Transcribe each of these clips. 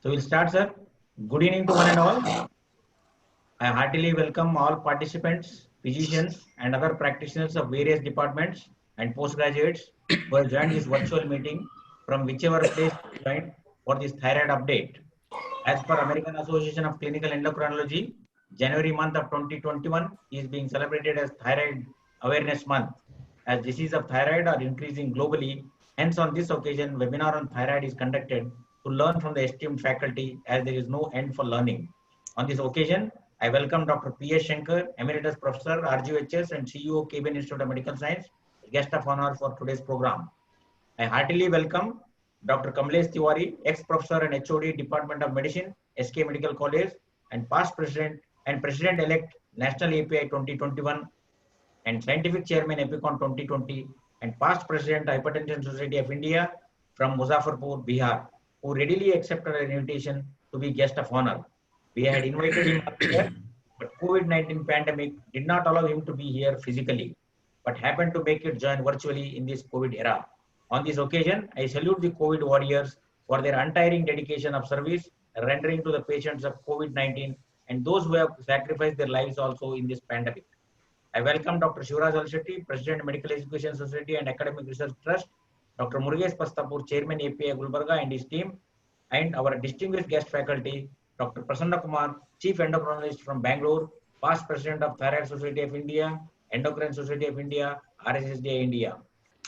So we'll start, sir. Good evening to one and all. I heartily welcome all participants, physicians, and other practitioners of various departments and postgraduates who have joined this virtual meeting from whichever place you joined for this thyroid update. As per American Association of Clinical Endocrinology, January month of 2021 is being celebrated as Thyroid Awareness Month, as disease of thyroid are increasing globally. Hence, on this occasion, webinar on thyroid is conducted to learn from the esteemed faculty, as there is no end for learning. On this occasion, I welcome Dr. P.S. Shankar, Emeritus Professor, RGHS and CEO, Cabin Institute of Medical Science, guest of honor for today's program. I heartily welcome Dr. Kamlesh Tiwari, ex-professor and HOD, Department of Medicine, SK Medical College, and past president and president-elect National API 2021, and scientific chairman Epicon 2020, and past president Hypertension Society of India from Muzaffarpur, Bihar, who readily accepted an invitation to be guest of honor. We had invited him earlier, but COVID-19 pandemic did not allow him to be here physically, but happened to make it join virtually in this COVID era. On this occasion, I salute the COVID warriors for their untiring dedication of service, rendering to the patients of COVID-19 and those who have sacrificed their lives also in this pandemic. I welcome Dr. Shivraj Alshetty, President, Medical Education Society and Academic Research Trust, Dr. Murugesh Pastapur, Chairman, API Gulbarga and his team, and our distinguished guest faculty, Dr. Prasanna Kumar, Chief Endocrinologist from Bangalore, past President of Thyroid Society of India, Endocrine Society of India, RSSDI India,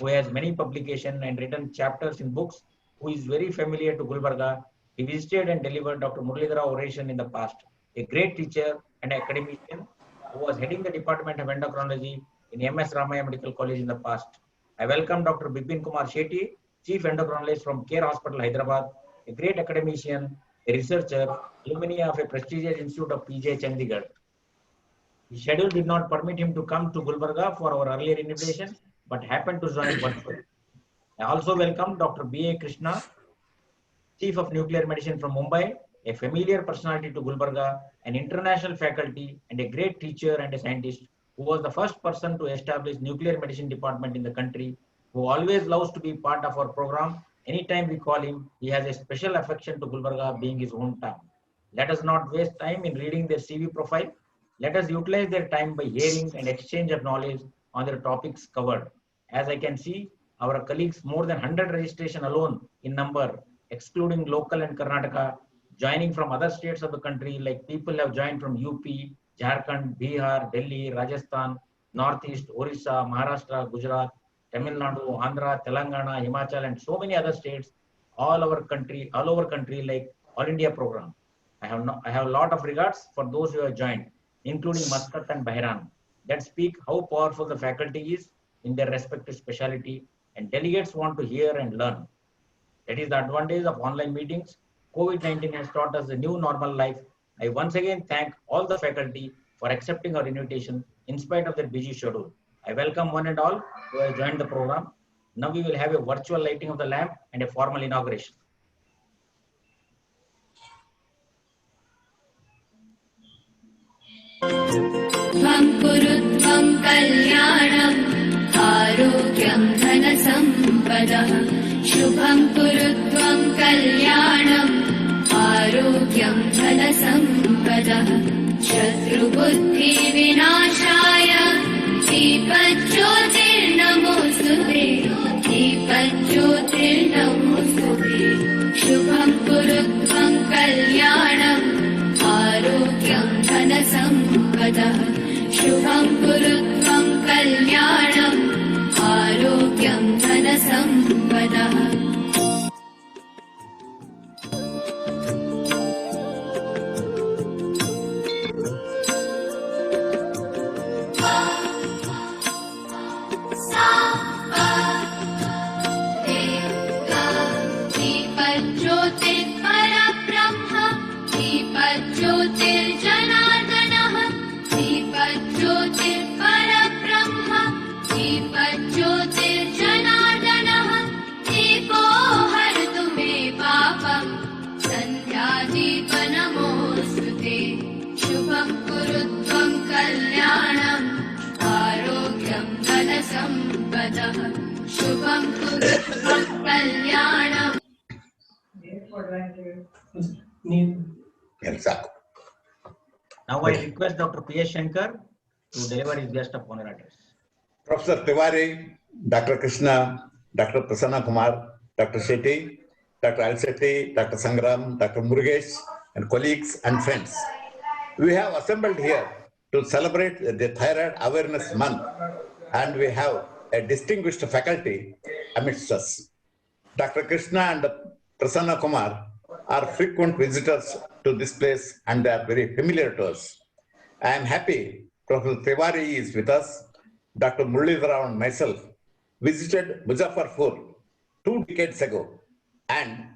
who has many publications and written chapters in books, who is very familiar to Gulbarga. He visited and delivered Dr. Muralidhara oration in the past, a great teacher and academician who was heading the Department of Endocrinology in MS Ramaya Medical College in the past. I welcome Dr. Bipin Kumar Shetty, Chief Endocrinologist from Care Hospital, Hyderabad, a great academician, a researcher, alumni of a prestigious institute of PJ Chandigarh. His schedule did not permit him to come to Gulbarga for our earlier invitation, but happened to join virtually. I also welcome Dr. B.A. Krishna, Chief of Nuclear Medicine from Mumbai, a familiar personality to Gulbarga, an international faculty and a great teacher and a scientist who was the first person to establish nuclear medicine department in the country, who always loves to be part of our program. Anytime we call him, he has a special affection to Gulbarga being his hometown. Let us not waste time in reading their CV profile. Let us utilize their time by hearing and exchange of knowledge on their topics covered. As I can see, our colleagues, more than 100 registration alone in number, excluding local and Karnataka, joining from other states of the country, like people have joined from UP, Jharkhand, Bihar, Delhi, Rajasthan, Northeast, Orissa, Maharashtra, Gujarat, Tamil Nadu, Andhra, Telangana, Himachal, and so many other states, all over country, like All India program. I have a lot of regards for those who have joined, including Muscat and Bahran, that speak how powerful the faculty is in their respective specialty, and delegates want to hear and learn. That is the advantage of online meetings. COVID-19 has taught us a new normal life. I once again thank all the faculty for accepting our invitation in spite of their busy schedule. I welcome one and all who have joined the program. Now we will have a virtual lighting of the lamp and a formal inauguration. Tvam kuru tvam kalyanam arogyam dhana sampadah Shubham kuru tvam kalyanam arogyam dhana sampadah Shatru buddhi vinashaya Deepajyotir namostute Deepajyotir namostute Shubham kuru tvam kalyanam आरोग्यं धनसम्पदः शुभं कुरु त्वं कल्याणम् आरोग्यं धनसम्पदः ज्योतिर्जनार्दनः दीपज्योतिर्परब्रह्म दीपज्योतिर्जनार्दनः दीपो हरतु मे पापम् सन्ध्यादीपनमोऽस्तु ते शुभं कुरु त्वं कल्याणम् आरोग्यं धनसम्पदः शुभं कुरु त्वं कल्याणम् Now I request Dr. P.S. Shankar to deliver his guest of honor address. Professor Tiwari, Dr. Krishna, Dr. Prasanna Kumar, Dr. Shetty, Dr. Alsetti, Dr. Sangram, Dr. Murugesh, and colleagues and friends. We have assembled here to celebrate the Thyroid Awareness Month, and we have a distinguished faculty amidst us. Dr. Krishna and Prasanna Kumar are frequent visitors to this place and they are very familiar to us. I am happy Professor Tiwari is with us. Dr. Muralidharan and myself visited Muzaffarpur 2 decades ago, and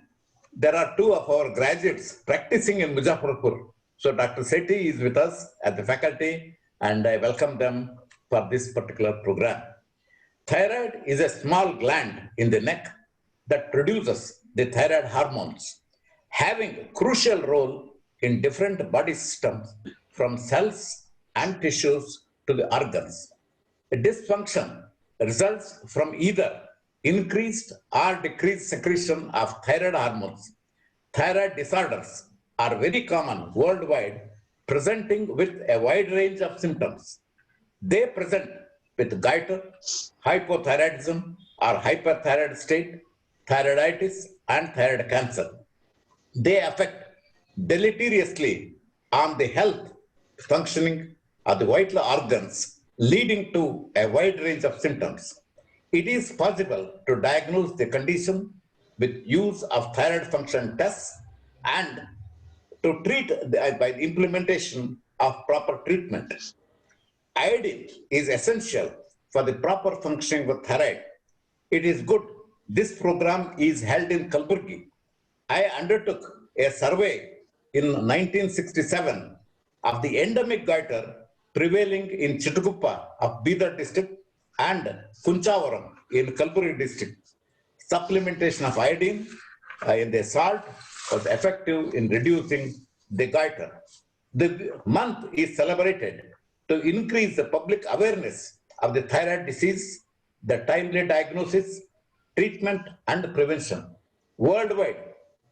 there are 2 of our graduates practicing in Muzaffarpur. So Dr. Sethi is with us at the faculty, and I welcome them for this particular program. Thyroid is a small gland in the neck that produces the thyroid hormones, having a crucial role in different body systems from cells and tissues to the organs. A dysfunction results from either increased or decreased secretion of thyroid hormones. Thyroid disorders are very common worldwide, presenting with a wide range of symptoms. They present with goiter, hypothyroidism or hyperthyroid state, thyroiditis, and thyroid cancer. They affect deleteriously on the health functioning of the vital organs, leading to a wide range of symptoms. It is possible to diagnose the condition with use of thyroid function tests and to treat by the implementation of proper treatment. Iodine is essential for the proper functioning of thyroid. It is good this program is held in Kalburgi. I undertook a survey in 1967 of the endemic goiter prevailing in Chittukuppa of Bidar district and Kunchavaram in Kalburgi district. Supplementation of iodine in the salt was effective in reducing the goiter. The month is celebrated to increase the public awareness of the thyroid disease, the timely diagnosis, treatment, and prevention. Worldwide,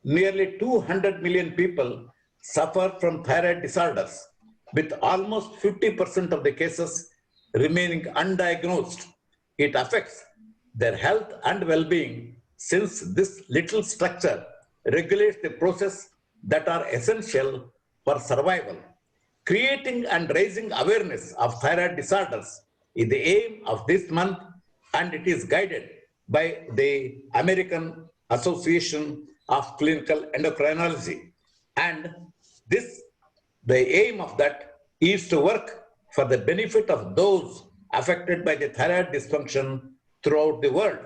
nearly 200 million people suffer from thyroid disorders, with almost 50% of the cases remaining undiagnosed. It affects their health and well-being since this little structure regulates the process that are essential for survival. Creating and raising awareness of thyroid disorders is the aim of this month, and it is guided by the American Association of Clinical Endocrinology. And the aim of that is to work for the benefit of those affected by the thyroid dysfunction throughout the world.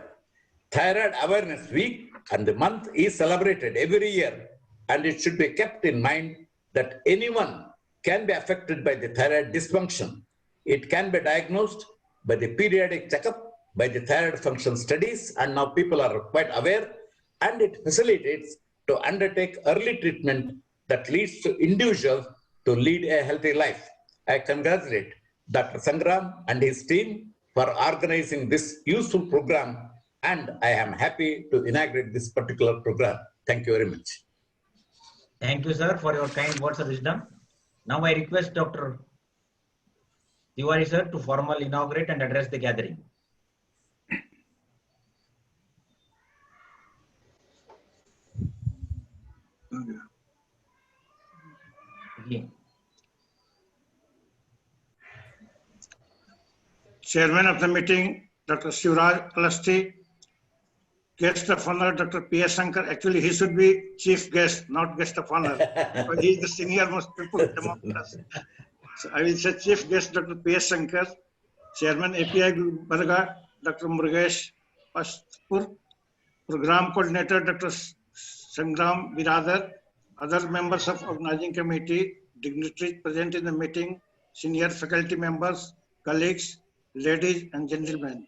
Thyroid Awareness Week and the month is celebrated every year, and it should be kept in mind that anyone can be affected by the thyroid dysfunction. It can be diagnosed by the periodic checkup, by the thyroid function studies, and now people are quite aware, and it facilitates to undertake early treatment that leads to individuals to lead a healthy life. I congratulate Dr. Sangram and his team for organizing this useful program, and I am happy to inaugurate this particular program. Thank you very much. Thank you, sir, for your kind words of wisdom. Now I request Dr. Tiwari, sir, to formally inaugurate and address the gathering. Again. Chairman of the meeting, Dr. Shivraj Alasti. Guest of honor, Dr. P.S. Shankar. Actually, he should be chief guest, not guest of honor, because he is the senior most people among us. So I will say chief guest, Dr. P.S. Shankar. Chairman API Gulbarga, Dr. Murugesh Pastpur. Program coordinator, Dr. Sangram Biradar. Other members of organizing committee, dignitaries present in the meeting, senior faculty members, colleagues, ladies and gentlemen.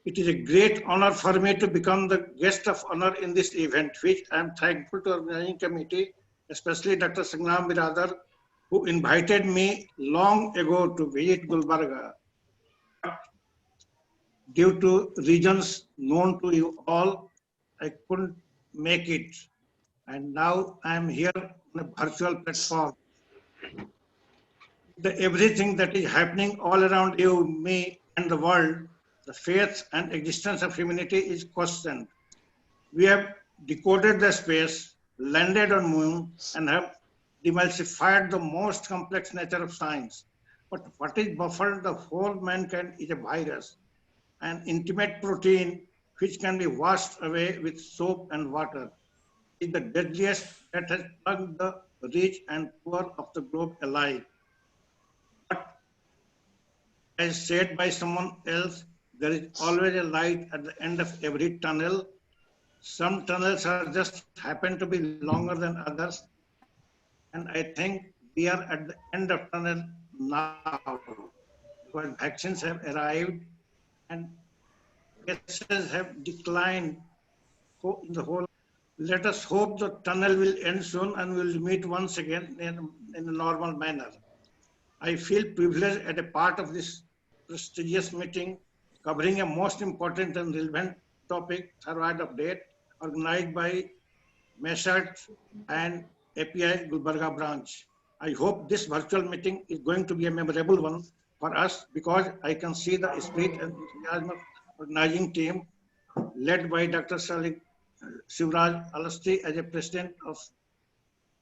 It is a great honor for me to become the guest of honor in this event, which I am thankful to the organizing committee, especially Dr. Sangram Biradar, who invited me long ago to visit Gulbarga. Due to reasons known to you all, I couldn't make it. and now I am here on a virtual platform. Everything that is happening all around you, me, and the world, the faith and existence of humanity is questioned. We have decoded the space, landed on moon, and have demystified the most complex nature of science. But what is buffered the whole mankind is a virus, an intimate protein which can be washed away with soap and water. It is the deadliest that has plugged the rich and poor of the globe alike. But as said by someone else, there is always a light at the end of every tunnel. Some tunnels are just happen to be longer than others, and I think we are at the end of tunnel now because vaccines have arrived and cases have declined in the whole. Let us hope the tunnel will end soon and we'll meet once again in a normal manner. I feel privileged at a part of this prestigious meeting covering a most important and relevant topic, thyroid update, organized by MESAT and API Gulbarga branch. I hope this virtual meeting is going to be a memorable one for us because I can see the spirit and enthusiasm of organizing team led by Dr. Shivraj Alasti as a president of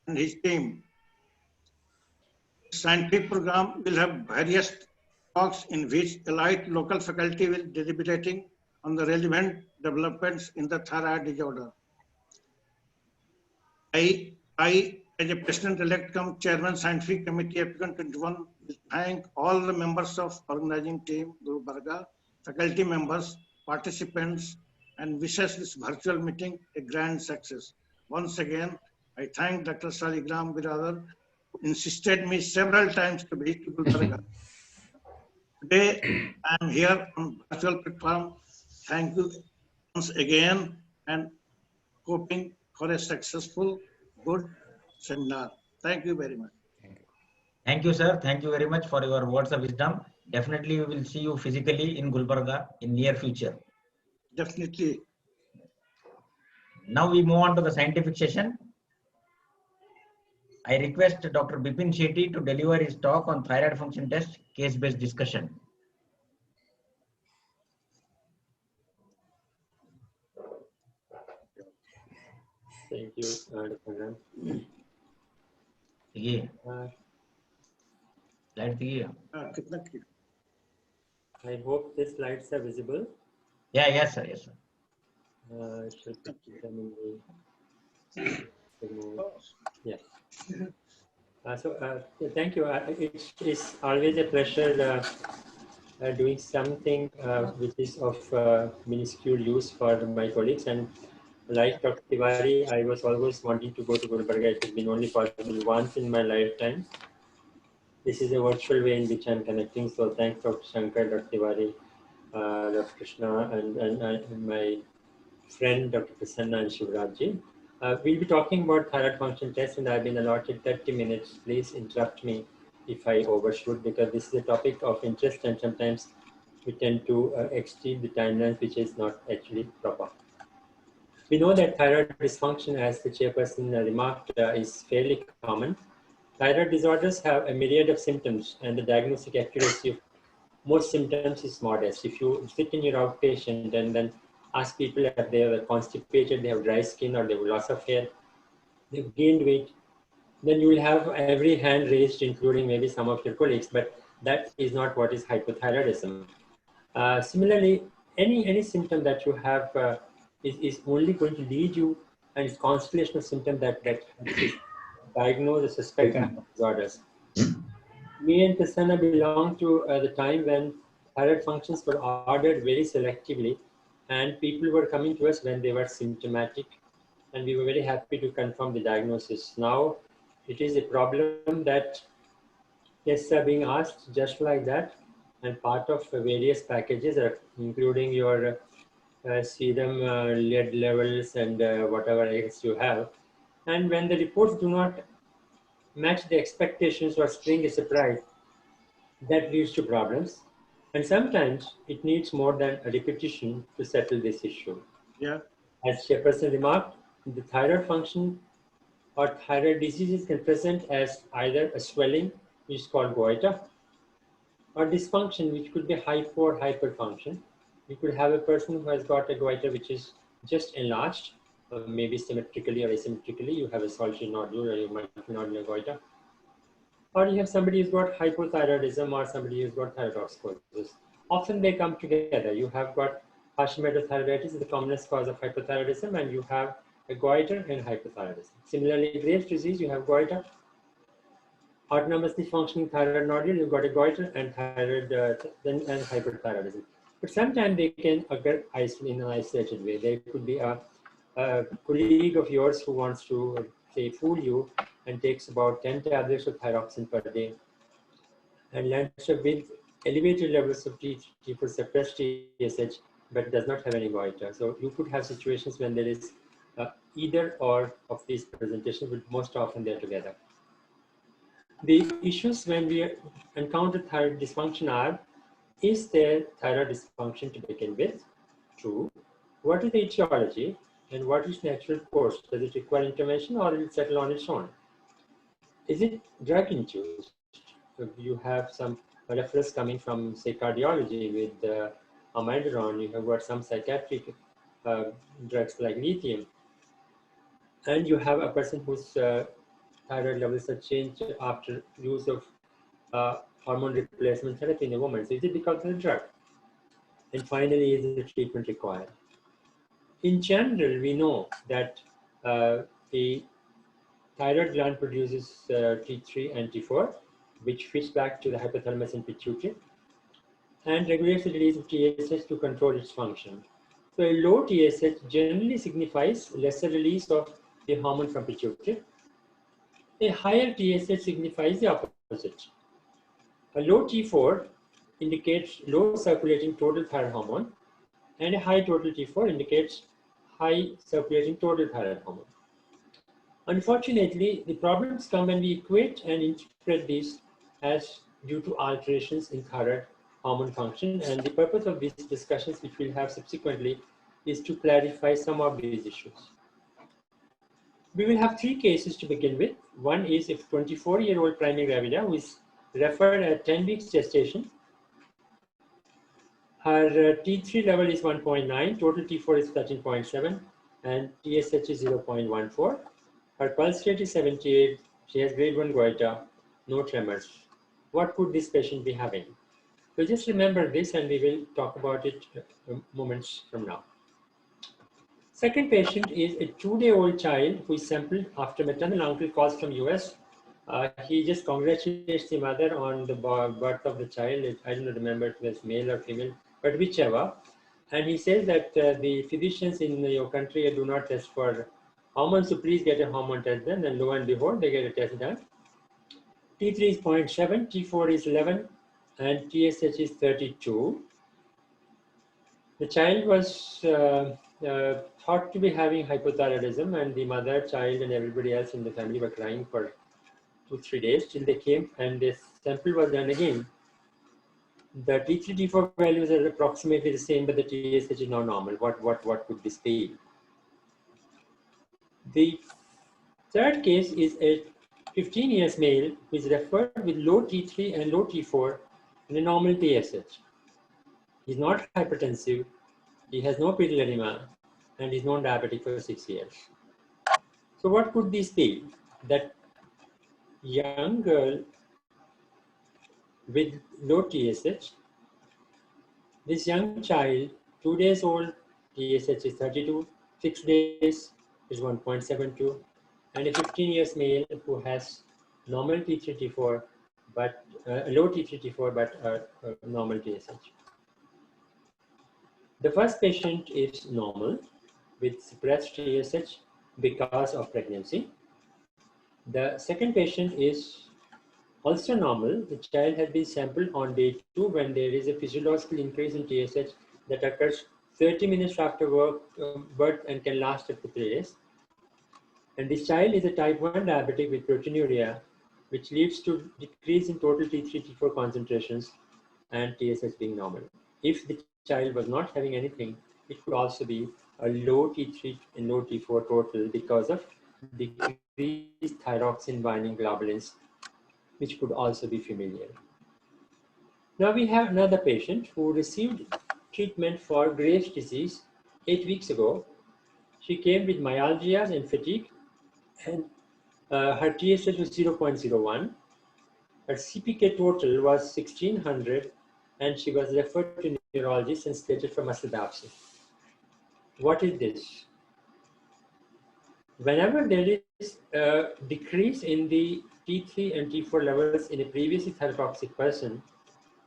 and his team. Scientific program will have various talks in which elite local faculty will be deliberating on the relevant developments in the thyroid disorder. I, as a president-elect come chairman scientific committee applicant 21, will thank all the members of organizing team, Guru Barga, faculty members, participants, and wishes this virtual meeting a grand success. Once again, I thank Dr. Saligram Biradar, who insisted me several times to be to Gulbarga. Today, I am here on virtual platform. Thank you once again and hoping for a successful, good seminar. Thank you very much. Thank you, sir. Thank you very much for your words of wisdom. Definitely, we will see you physically in Gulbarga in near future. Definitely. Now we move on to the scientific session. I request Dr. Bipin Shetty to deliver his talk on thyroid function test case-based discussion. Thank you, Dr. Ram. I hope the slides are visible. Yeah, yes, sir. Yes, sir. I shall put them in the yes. Thank you. It's always a pleasure doing something which is of minuscule use for my colleagues. And like Dr. Tiwari, I was always wanting to go to Gulbarga. It has been only possible once in my lifetime. This is a virtual way in which I'm connecting. So thanks Dr. Shankar, Dr. Tiwari, Dr. Krishna, and my friend Dr. Prasanna and Shivrajji. We'll be talking about thyroid function tests, and I've been allotted 30 minutes. Please interrupt me if I overshoot, because this is a topic of interest and sometimes we tend to exceed the timelines, which is not actually proper. We know that thyroid dysfunction, as the chairperson remarked, is fairly common. Thyroid disorders have a myriad of symptoms, and the diagnostic accuracy of most symptoms is modest. If you sit in your outpatient and then ask people if they are constipated, they have dry skin, or they have loss of hair, they've gained weight, then you will have every hand raised, including maybe some of your colleagues, but that is not what is hypothyroidism. Similarly, any symptom that you have is only going to lead you, and it's constellation of symptoms that diagnose or suspect disorders. Me and Prasanna belong to the time when thyroid functions were ordered very selectively, and people were coming to us when they were symptomatic, and we were very happy to confirm the diagnosis. Now, it is a problem that tests are being asked just like that, and part of various packages, are including your serum lead levels and whatever else you have. And when the reports do not match the expectations or spring a surprise, that leads to problems. And sometimes it needs more than a repetition to settle this issue. Yeah. As Chairperson remarked, the thyroid function or thyroid diseases can present as either a swelling, which is called goiter, or dysfunction, which could be hypo or hyperfunction. You could have a person who has got a goiter which is just enlarged, maybe symmetrically or asymmetrically. You have a solitary nodule or a multinodular goiter. Or you have somebody who's got hypothyroidism or somebody who's got thyroidoscosis. Often they come together. You have got Hashimoto-thyroiditis is the commonest cause of hypothyroidism, and you have a goiter and hypothyroidism. Similarly, Graves' disease, you have goiter, autonomously functioning thyroid nodule, you've got a goiter and thyroid and hyperthyroidism. But sometimes they can occur in an isolated way. There could be a colleague of yours who wants to say fool you and takes about 10 tablets of thyroxine per day and lands up with elevated levels of T4 suppressed TSH but does not have any goiter. So you could have situations when there is either or of these presentations, but most often they're together. The issues when we encounter thyroid dysfunction are, is there thyroid dysfunction to begin with? True. What is the etiology and what is natural course? Does it require intervention or will it settle on its own? Is it drug induced? So you have some reference coming from, say, cardiology with amiodarone. You have got some psychiatric drugs like lithium. And you have a person whose thyroid levels are changed after use of hormone replacement therapy in a woman. So is it because of the drug? And finally, is the treatment required? In general, we know that the thyroid gland produces T3 and T4, which feeds back to the hypothalamus and pituitary, and regulates the release of TSH to control its function. So a low TSH generally signifies lesser release of the hormone from pituitary. A higher TSH signifies the opposite. A low T4 indicates low circulating total thyroid hormone, and a high total T4 indicates high circulating total thyroid hormone. Unfortunately, the problems come when we equate and interpret these as due to alterations in thyroid hormone function, and the purpose of these discussions, which we'll have subsequently, is to clarify some of these issues. We will have three cases to begin with. One is a 24-year-old primary gravida who is referred at 10 weeks gestation. Her T3 level is 1.9, total T4 is 13.7, and TSH is 0.14. Her pulse rate is 78. She has grade 1 goiter, no tremors. What could this patient be having? So just remember this, and we will talk about it moments from now. Second patient is a 2-day-old child who is sampled after maternal uncle calls from US. He just congratulates the mother on the birth of the child. I don't remember if it was male or female, but whichever. And he says that the physicians in your country do not test for hormones, so please get a hormone test done. And lo and behold, they get a test done. T3 is 0.7, T4 is 11, and TSH is 32. The child was thought to be having hypothyroidism, and the mother, child, and everybody else in the family were crying for 2-3 days till they came and the sample was done again. The T3, T4 values are approximately the same, but the TSH is now normal. What could this be? The third case is a 15 years male who is referred with low T3 and low T4 and a normal TSH. He's not hypertensive, he has no pedal edema, and he's non-diabetic for 6 years. So what could this be? That young girl with low TSH, this young child, 2 days old, TSH is 32, 6 days is 1.72, and a 15 years male who has normal T3, T4, but low T3, T4, but normal TSH. The first patient is normal with suppressed TSH because of pregnancy. The second patient is also normal. The child has been sampled on day 2 when there is a physiological increase in TSH that occurs 30 minutes after birth and can last up to 3 days. And this child is a type 1 diabetic with proteinuria, which leads to decrease in total T3, T4 concentrations and TSH being normal. If the child was not having anything, it could also be a low T3 and low T4 total because of decreased thyroxine binding globulins, which could also be familial. Now we have another patient who received treatment for Graves' disease 8 weeks ago. She came with myalgias and fatigue, and her TSH was 0.01. Her CPK total was 1600, and she was referred to neurologist and stated for muscle biopsy. What is this? Whenever there is a decrease in the T3 and T4 levels in a previously thyrotoxic person,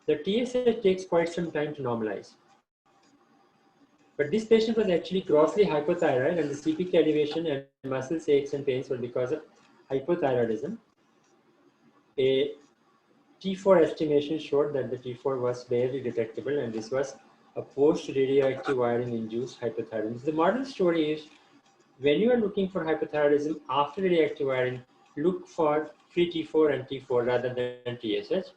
the TSH takes quite some time to normalize. But this patient was actually grossly hypothyroid, and the CPK elevation and muscle aches and pains were because of hypothyroidism. A T4 estimation showed that the T4 was barely detectable, and this was a post-radioactive iron-induced hypothyroidism. The modern story is, when you are looking for hypothyroidism after radioactive iron, look for free T4 and T4 rather than TSH.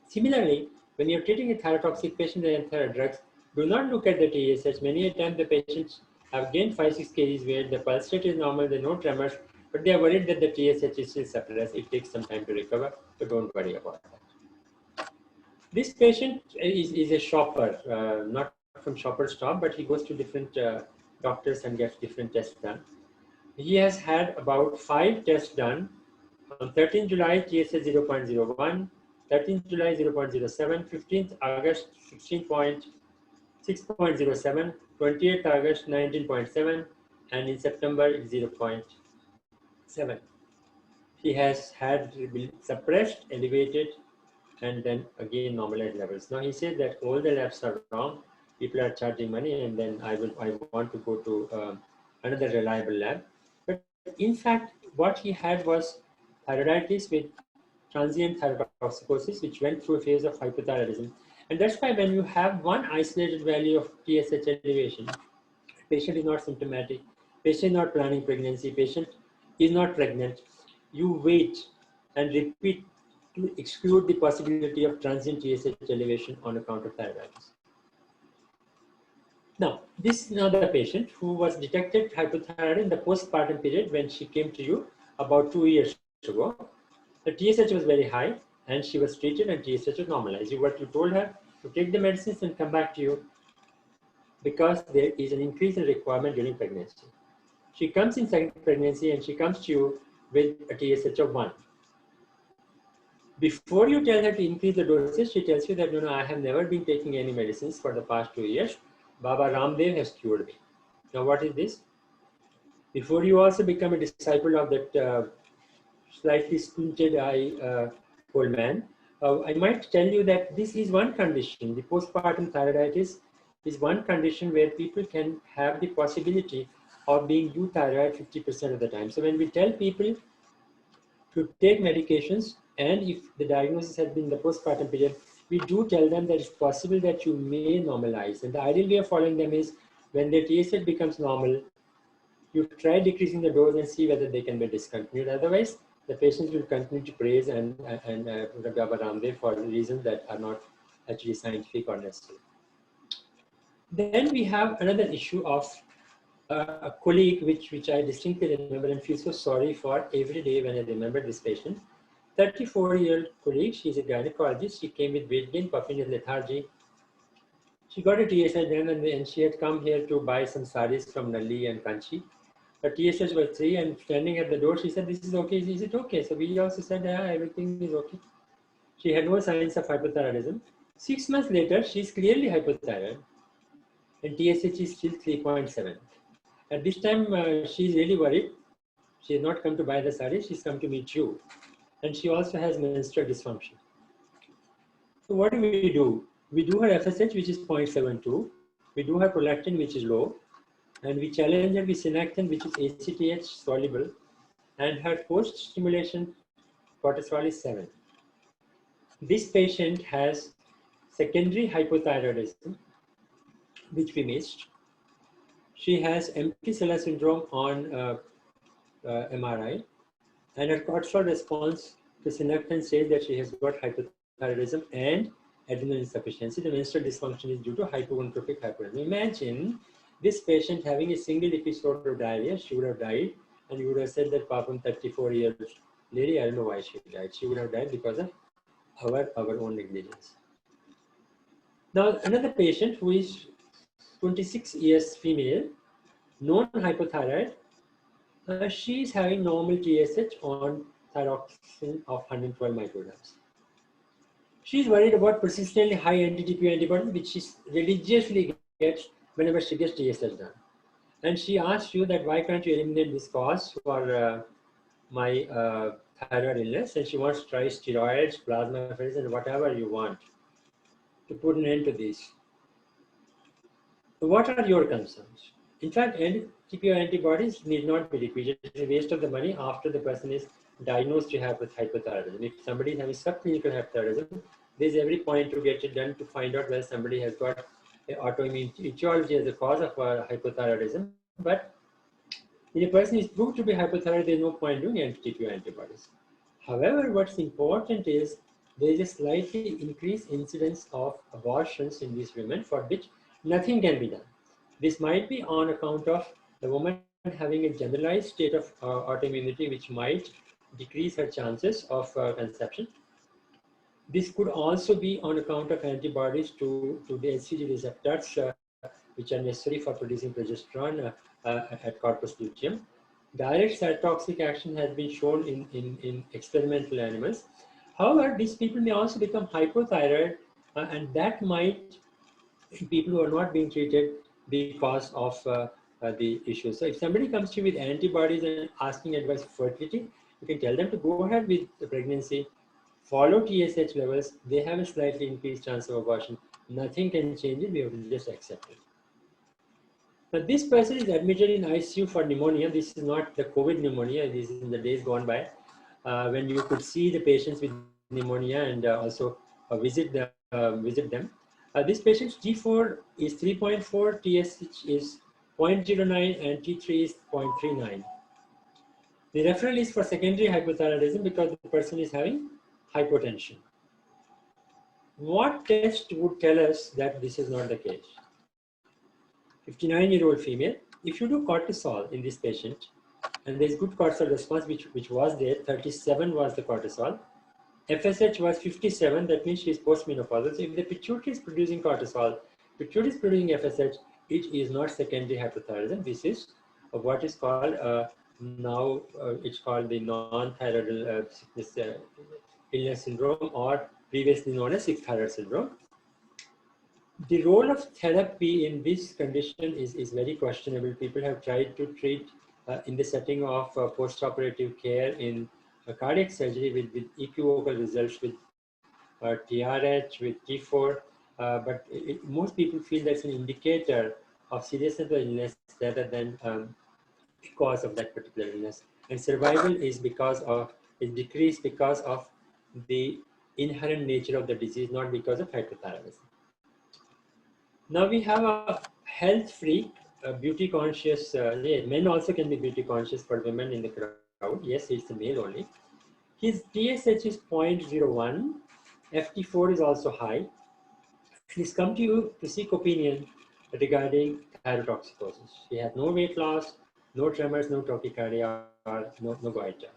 Similarly, when you're treating a thyrotoxic patient with antithyroid drugs, do not look at the TSH. Many a time the patients have gained 5-6 kgs weight, the pulse rate is normal, there are no tremors, but they are worried that the TSH is still suppressed. It takes some time to recover, so don't worry about that. This patient is a shopper, not from Shopper Stop, but he goes to different doctors and gets different tests done. He has had about 5 tests done. On 13th July, TSH 0.01, 13th July 0.07, 15th August 6.07, 28th August 19.7, and in September 0.7. He has had suppressed, elevated, and then again normalized levels. Now he said that all the labs are wrong. People are charging money, and then I want to go to another reliable lab. But in fact, what he had was thyroiditis with transient thyrotoxicosis, which went through a phase of hypothyroidism. And that's why when you have one isolated value of TSH elevation, patient is not symptomatic, patient is not planning pregnancy, patient is not pregnant, you wait and repeat to exclude the possibility of transient TSH elevation on account of thyroiditis. Now, this is another patient who was detected hypothyroid in the postpartum period when she came to you about 2 years ago. The TSH was very high, and she was treated, and TSH was normalized. You told her to take the medicines and come back to you because there is an increase in requirement during pregnancy. She comes in second pregnancy, and she comes to you with a TSH of 1. Before you tell her to increase the dosage, she tells you that, no, I have never been taking any medicines for the past 2 years. Baba Ramdev has cured me. Now, what is this? Before you also become a disciple of that slightly squinted eye old man, I might tell you that this is one condition. The postpartum thyroiditis is one condition where people can have the possibility of being euthyroid 50% of the time. So when we tell people to take medications, and if the diagnosis has been in the postpartum period, we do tell them that it's possible that you may normalize. And the ideal way of following them is when their TSH becomes normal, you try decreasing the dose and see whether they can be discontinued. Otherwise, the patients will continue to praise and Baba Ramdev for reasons that are not actually scientific or necessary. Then we have another issue of a colleague, which I distinctly remember and feel so sorry for every day when I remember this patient. 34-year-old colleague, she's a gynecologist. She came with weight gain, puffiness, lethargy. She got a TSH done, and she had come here to buy some saris from Nalli and Kanchi. Her TSH was 3, and standing at the door, she said, "This is okay, is it okay?" So we also said, "Yeah, everything is okay." She had no signs of hypothyroidism. 6 months later, she's clearly hypothyroid, and TSH is still 3.7. At this time, she's really worried. She has not come to buy the sari, she's come to meet you. And she also has menstrual dysfunction. So what do? We do her FSH, which is 0.72. We do her prolactin, which is low. And we challenge her with synactin, which is ACTH soluble. And her post-stimulation cortisol is 7. This patient has secondary hypothyroidism, which we missed. She has empty cellular syndrome on MRI, and her cortisol response to synactin says that she has got hypothyroidism and adrenal insufficiency. The menstrual dysfunction is due to hypogonadotrophic hypertension. Imagine this patient having a single episode of diarrhea. She would have died and you would have said that Papam, 34 years lady, I don't know why she died. She would have died because of our own negligence. Now, another patient who is 26 years female, non-hypothyroid, she is having normal TSH on thyroxine of 112 micrograms. She is worried about persistently high anti-TPO antibodies, which she religiously gets whenever she gets TSH done. And she asks you that why can't you eliminate this cause for my thyroid illness? And she wants to try steroids, plasmapheresis, and whatever you want to put an end to this. What are your concerns? In fact, TPO antibodies need not be repeated. It's a waste of the money after the person is diagnosed to have with hypothyroidism. If somebody is having subclinical hypothyroidism, there's every point to get it done to find out whether somebody has got autoimmune etiology as a cause of hypothyroidism. But if a person is proved to be hypothyroid, there's no point doing anti-TPO antibodies. However, what's important is there is a slightly increased incidence of abortions in these women for which nothing can be done. This might be on account of the woman having a generalized state of autoimmunity, which might decrease her chances of conception. This could also be on account of antibodies to the HCG receptors, which are necessary for producing progesterone at corpus luteum. Direct cytotoxic action has been shown in experimental animals. However, these people may also become hypothyroid, and that might, in people who are not being treated, be cause of the issue. So if somebody comes to you with antibodies and asking advice for fertility, you can tell them to go ahead with the pregnancy, follow TSH levels. They have a slightly increased chance of abortion. Nothing can change it. We have to just accept it. Now, this person is admitted in ICU for pneumonia. This is not the COVID pneumonia. This is in the days gone by, when you could see the patients with pneumonia and also visit them. This patient's T4 is 3.4, TSH is 0.09, and T3 is 0.39. The referral is for secondary hypothyroidism because the person is having hypotension. What test would tell us that this is not the case? 59-year-old female, if you do cortisol in this patient, and there's good cortisol response, which was there, 37 was the cortisol, FSH was 57, that means she is postmenopausal. So if the pituitary is producing cortisol, pituitary is producing FSH, it is not secondary hypothyroidism. This is what is called, now it's called the non-thyroidal sickness illness syndrome, or previously known as sick thyroid syndrome. The role of therapy in this condition is very questionable. People have tried to treat in the setting of post-operative care in cardiac surgery with equivocal results, with TRH, with T4, but most people feel that's an indicator of seriousness of the illness rather than cause of that particular illness. And survival is decreased because of the inherent nature of the disease, not because of hypothyroidism. Now we have a health freak, a beauty conscious, men also can be beauty conscious for women in the crowd. Yes, it's a male only. His TSH is 0.01, FT4 is also high. He's come to you to seek opinion regarding thyrotoxicosis. He has no weight loss, no tremors, no tachycardia, no goiter.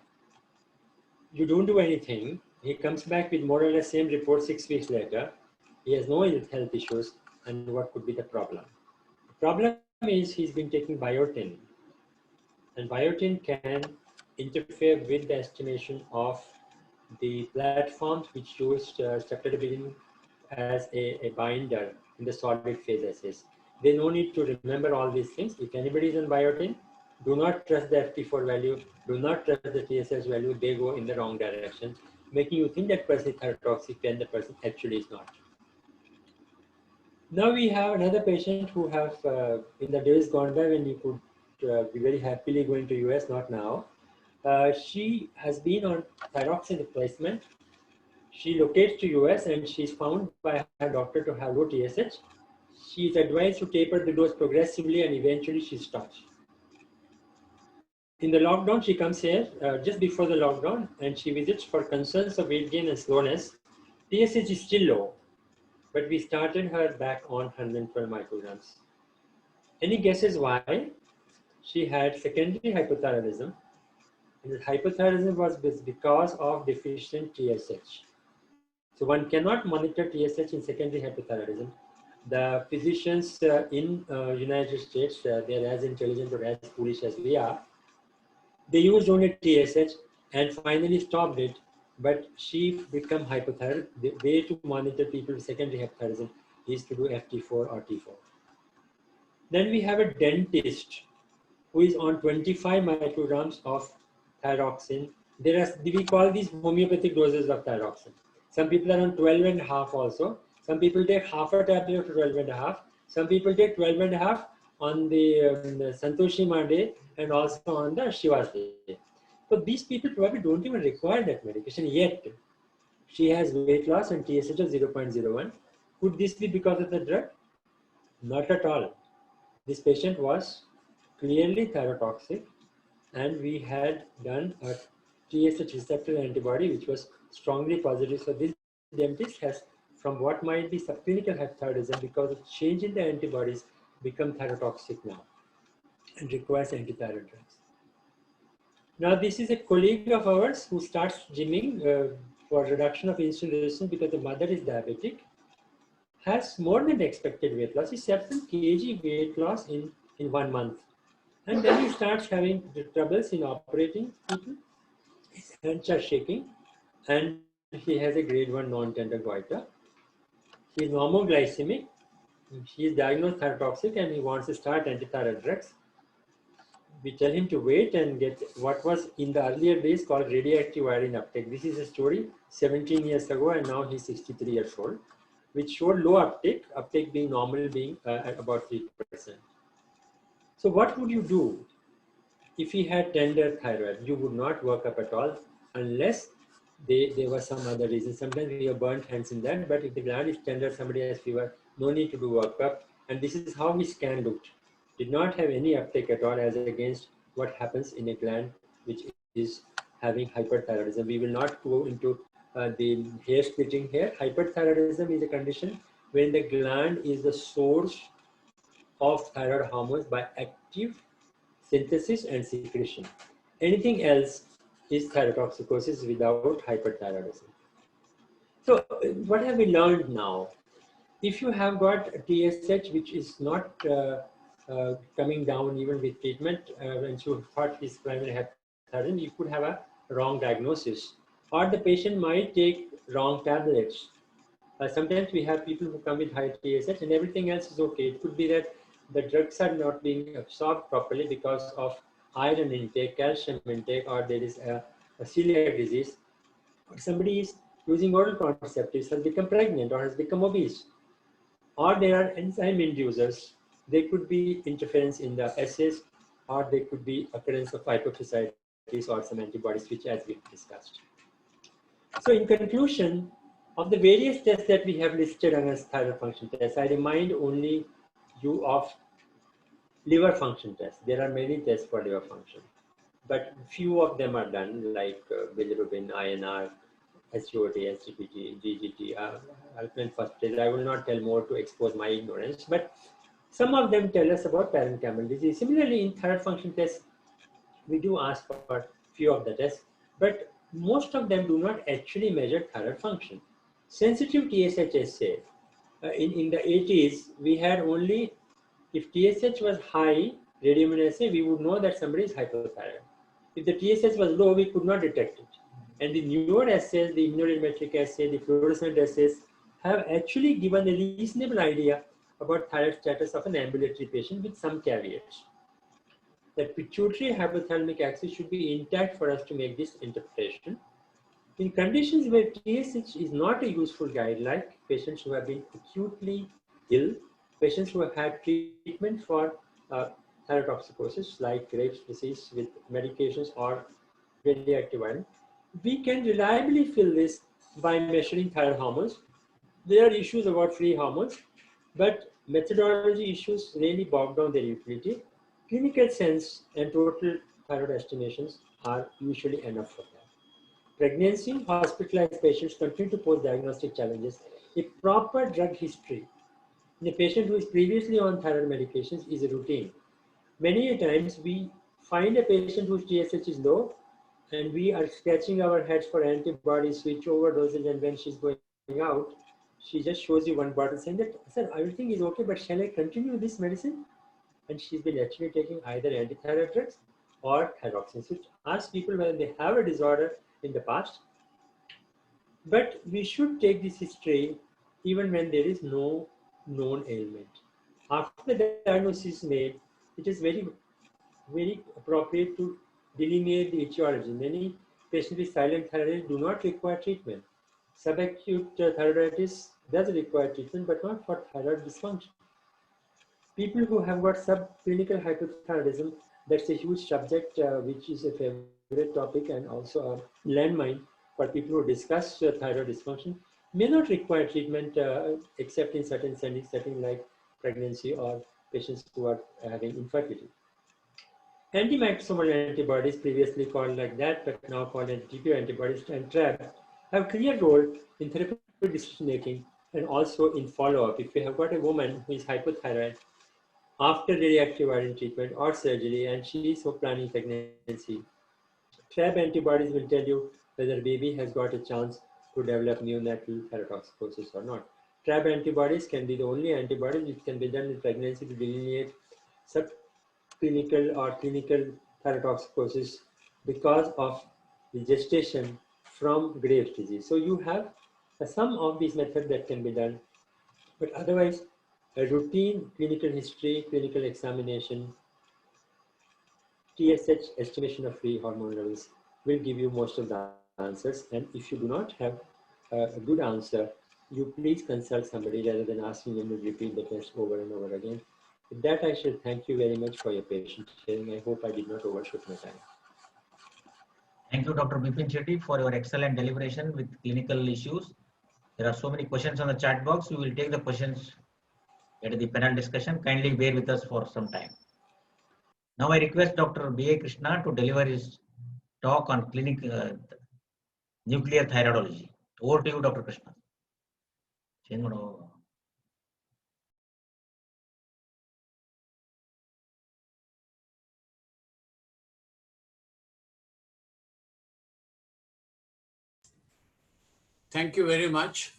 You don't do anything. He comes back with more or less same report 6 weeks later. He has no health issues. And what could be the problem? The problem is he's been taking biotin. And biotin can interfere with the estimation of the platforms which used streptodipidine as a binder in the solid phase assays. There's no need to remember all these things. If anybody is on biotin, do not trust the FT4 value, do not trust the TSH value. They go in the wrong direction, making you think that person is thyrotoxic when the person actually is not. Now we have another patient who have, in the days gone by when you could be very happily going to US, not now. She has been on thyroxine replacement. She locates to US and she's found by her doctor to have low TSH. She is advised to taper the dose progressively and eventually she stops. In the lockdown, she comes here just before the lockdown and she visits for concerns of weight gain and slowness. TSH is still low, but we started her back on 112 micrograms. Any guesses why? she had secondary hypothyroidism. And the hypothyroidism was because of deficient TSH. So one cannot monitor TSH in secondary hypothyroidism. The physicians in United States, they're as intelligent or as foolish as we are. They used only TSH and finally stopped it. But she became hypothyroid. The way to monitor people with secondary hypothyroidism is to do FT4 or T4. Then we have a dentist who is on 25 micrograms of thyroxine. We call these homeopathic doses of thyroxine. Some people are on 12 and a half also. Some people take half a tablet of 12 and a half. Some people take 12 and a half on the Santoshi Mande and also on the Shiva's Day. So these people probably don't even require that medication yet. She has weight loss and TSH of 0.01. Could this be because of the drug? Not at all. This patient was clearly thyrotoxic, and we had done a TSH receptor antibody which was strongly positive. So this dentist has, from what might be subclinical hypothyroidism, because of change in the antibodies, become thyrotoxic now and requires antithyroid drugs. Now this is a colleague of ours who starts gymming for reduction of insulin resistance because the mother is diabetic, has more than expected weight loss. He's 7 kg weight loss in 1 month. And then he starts having the troubles in operating people. His hands are shaking, and he has a grade 1 non-tender goiter. He is normoglycemic. He is diagnosed thyrotoxic, and he wants to start antithyroid drugs. We tell him to wait and get what was in the earlier days called radioactive iodine uptake. This is a story 17 years ago, and now he's 63 years old, which showed low uptake being normal, being at about 3%. So what would you do if he had tender thyroid? You would not work up at all unless there was some other reason. Sometimes we have burnt hands in that, but if the gland is tender, somebody has fever, no need to do workup. And this is how his scan looked. Did not have any uptake at all as against what happens in a gland which is having hyperthyroidism. We will not go into the hair splitting here. Hyperthyroidism is a condition when the gland is the source of thyroid hormones by active synthesis and secretion. Anything else is thyrotoxicosis without hyperthyroidism. So what have we learned now? If you have got TSH which is not coming down even with treatment, and you thought is primary hyperthyroidism, you could have a wrong diagnosis, or the patient might take wrong tablets. Sometimes we have people who come with high TSH and everything else is okay. It could be that the drugs are not being absorbed properly because of iron intake, calcium intake, or there is a celiac disease, or somebody is using oral contraceptives, has become pregnant or has become obese, or there are enzyme inducers. There could be interference in the assays, or there could be occurrence of hypophysitis or some antibodies, which as we discussed. So in conclusion, of the various tests that we have listed as thyroid function tests, I remind only you of liver function tests. There are many tests for liver function, but few of them are done, like bilirubin, INR, SGOT, SGPT, GGT, alkaline phosphatase. I will not tell more to expose my ignorance, but some of them tell us about parenchymal disease. Similarly, in thyroid function tests, we do ask for few of the tests, but most of them do not actually measure thyroid function. Sensitive TSH assay, in the 80s, we had only, if TSH was high, radioimmunoassay, we would know that somebody is hypothyroid. If the TSH was low, we could not detect it. And the newer assays, the immunodynamic assay, the fluorescent assays, have actually given a reasonable idea about thyroid status of an ambulatory patient with some caveats. The pituitary hypothalamic axis should be intact for us to make this interpretation. In conditions where TSH is not a useful guide, like patients who have been acutely ill, patients who have had treatment for thyrotoxicosis, like Graves' disease with medications or radioactive iron, we can reliably fill this by measuring thyroid hormones. There are issues about free hormones, but methodology issues really bog down their utility. Clinical sense and total thyroid estimations are usually enough for that. Pregnancy, hospitalized patients continue to pose diagnostic challenges. A proper drug history in a patient who is previously on thyroid medications is a routine. Many a times we find a patient whose TSH is low and we are scratching our heads for antibodies, switch over dosage, and when she's going out, she just shows you one bottle saying that, sir, everything is okay, but shall I continue this medicine? And she's been actually taking either antithyroid drugs or thyroxine. So ask people whether they have a disorder in the past. But we should take this history even when there is no known ailment. After the diagnosis is made, it is very appropriate to delineate the etiology. Many patients with silent thyroid do not require treatment. Subacute thyroiditis does require treatment, but not for thyroid dysfunction. People who have got subclinical hypothyroidism, that's a huge subject which is a favorite topic and also a landmine for people who discuss thyroid dysfunction, may not require treatment except in certain settings like pregnancy or patients who are having infertility. Antimicrosomal antibodies, previously called like that, but now called anti-TPO antibodies and TRAB, have clear role in therapeutic decision making and also in follow-up. If you have got a woman who is hypothyroid after reactive iron treatment or surgery and she is planning pregnancy, TRAB antibodies will tell you whether baby has got a chance to develop neonatal thyrotoxicosis or not. TRAB antibodies can be the only antibodies which can be done in pregnancy to delineate subclinical or clinical thyrotoxicosis because of the gestation from Graves' disease. So you have some of these methods that can be done, but otherwise a routine clinical history, clinical examination, TSH estimation of free hormone levels will give you most of the answers. And if you do not have a good answer, you please consult somebody rather than asking them to repeat the test over and over again. With that, I shall thank you very much for your patient hearing. I hope I did not overshoot my time. Thank you, Dr. Bipin Shetty, for your excellent deliberation with clinical issues. There are so many questions on the chat box. We will take the questions at the panel discussion. Kindly bear with us for some time. Now I request Dr. B.A. Krishna to deliver his talk on nuclear thyroidology. Over to you, Dr. Krishna. Thank you very much.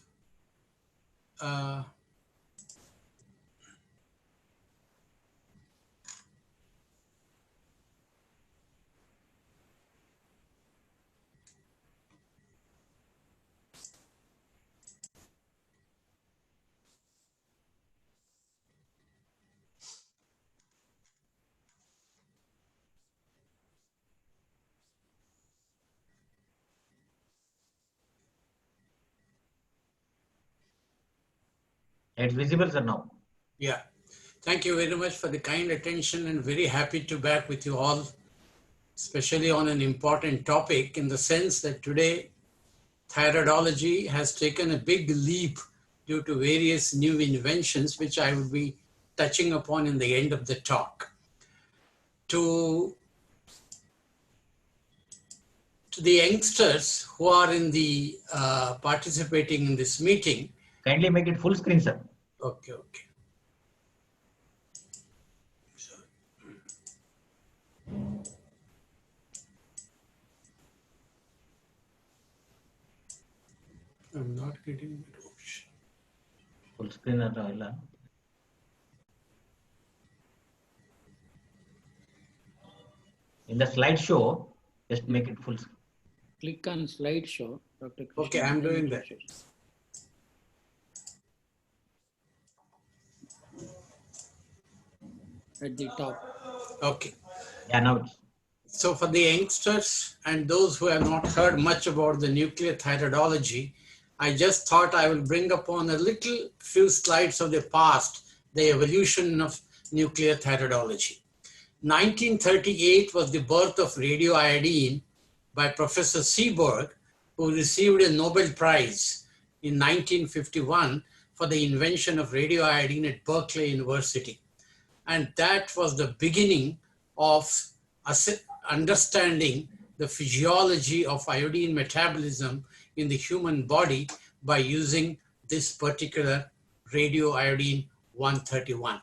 It's visible, sir, now. Yeah. Thank you very much for the kind attention and very happy to be back with you all, especially on an important topic in the sense that today thyroidology has taken a big leap due to various new inventions, which I will be touching upon in the end of the talk. To the youngsters who are in the participating in this meeting. Kindly make it full screen, sir. Okay. I'm not getting the option. Full screen. In the slideshow, just make it full screen. Click on slideshow, Dr. Krishna. Okay, I'm doing that. At the top. Okay. Yeah, now it's. So for the youngsters and those who have not heard much about the nuclear thyroidology, I just thought I will bring upon a little few slides of the past, the evolution of nuclear thyroidology. 1938 was the birth of radioiodine by Professor Seaborg, who received a Nobel Prize in 1951 for the invention of radioiodine at Berkeley University. And that was the beginning of understanding the physiology of iodine metabolism in the human body by using this particular radioiodine 131.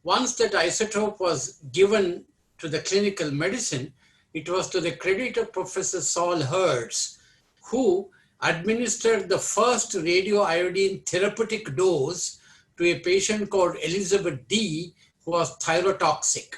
Once that isotope was given to the clinical medicine, it was to the credit of Professor Saul Hertz, who administered the first radioiodine therapeutic dose to a patient called Elizabeth D, who was thyrotoxic.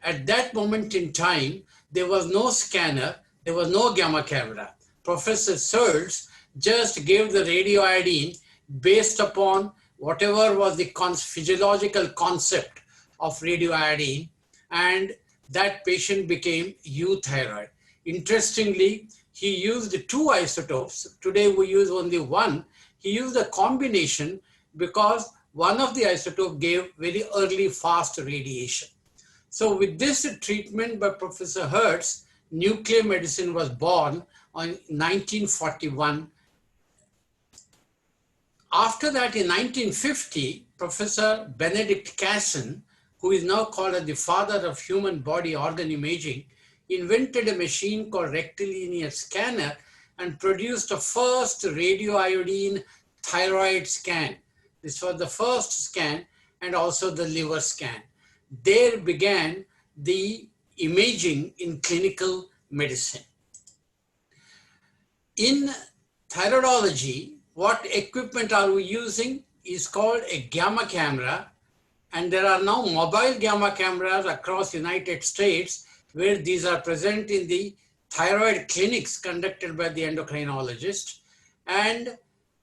At that moment in time, there was no scanner, there was no gamma camera. Professor Hertz just gave the radioiodine based upon whatever was the physiological concept of radioiodine, and that patient became euthyroid. Interestingly, he used two isotopes. Today we use only one. He used a combination because one of the isotope gave very early fast radiation. So with this treatment by Professor Hertz, nuclear medicine was born in 1941. After that, in 1950, Professor Benedict Casson, who is now called as the father of human body organ imaging, invented a machine called rectilinear scanner and produced the first radioiodine thyroid scan. This was the first scan and also the liver scan. There began the imaging in clinical medicine. In thyroidology, what equipment are we using is called a gamma camera, and there are now mobile gamma cameras across the United States where these are present in the thyroid clinics conducted by the endocrinologist. And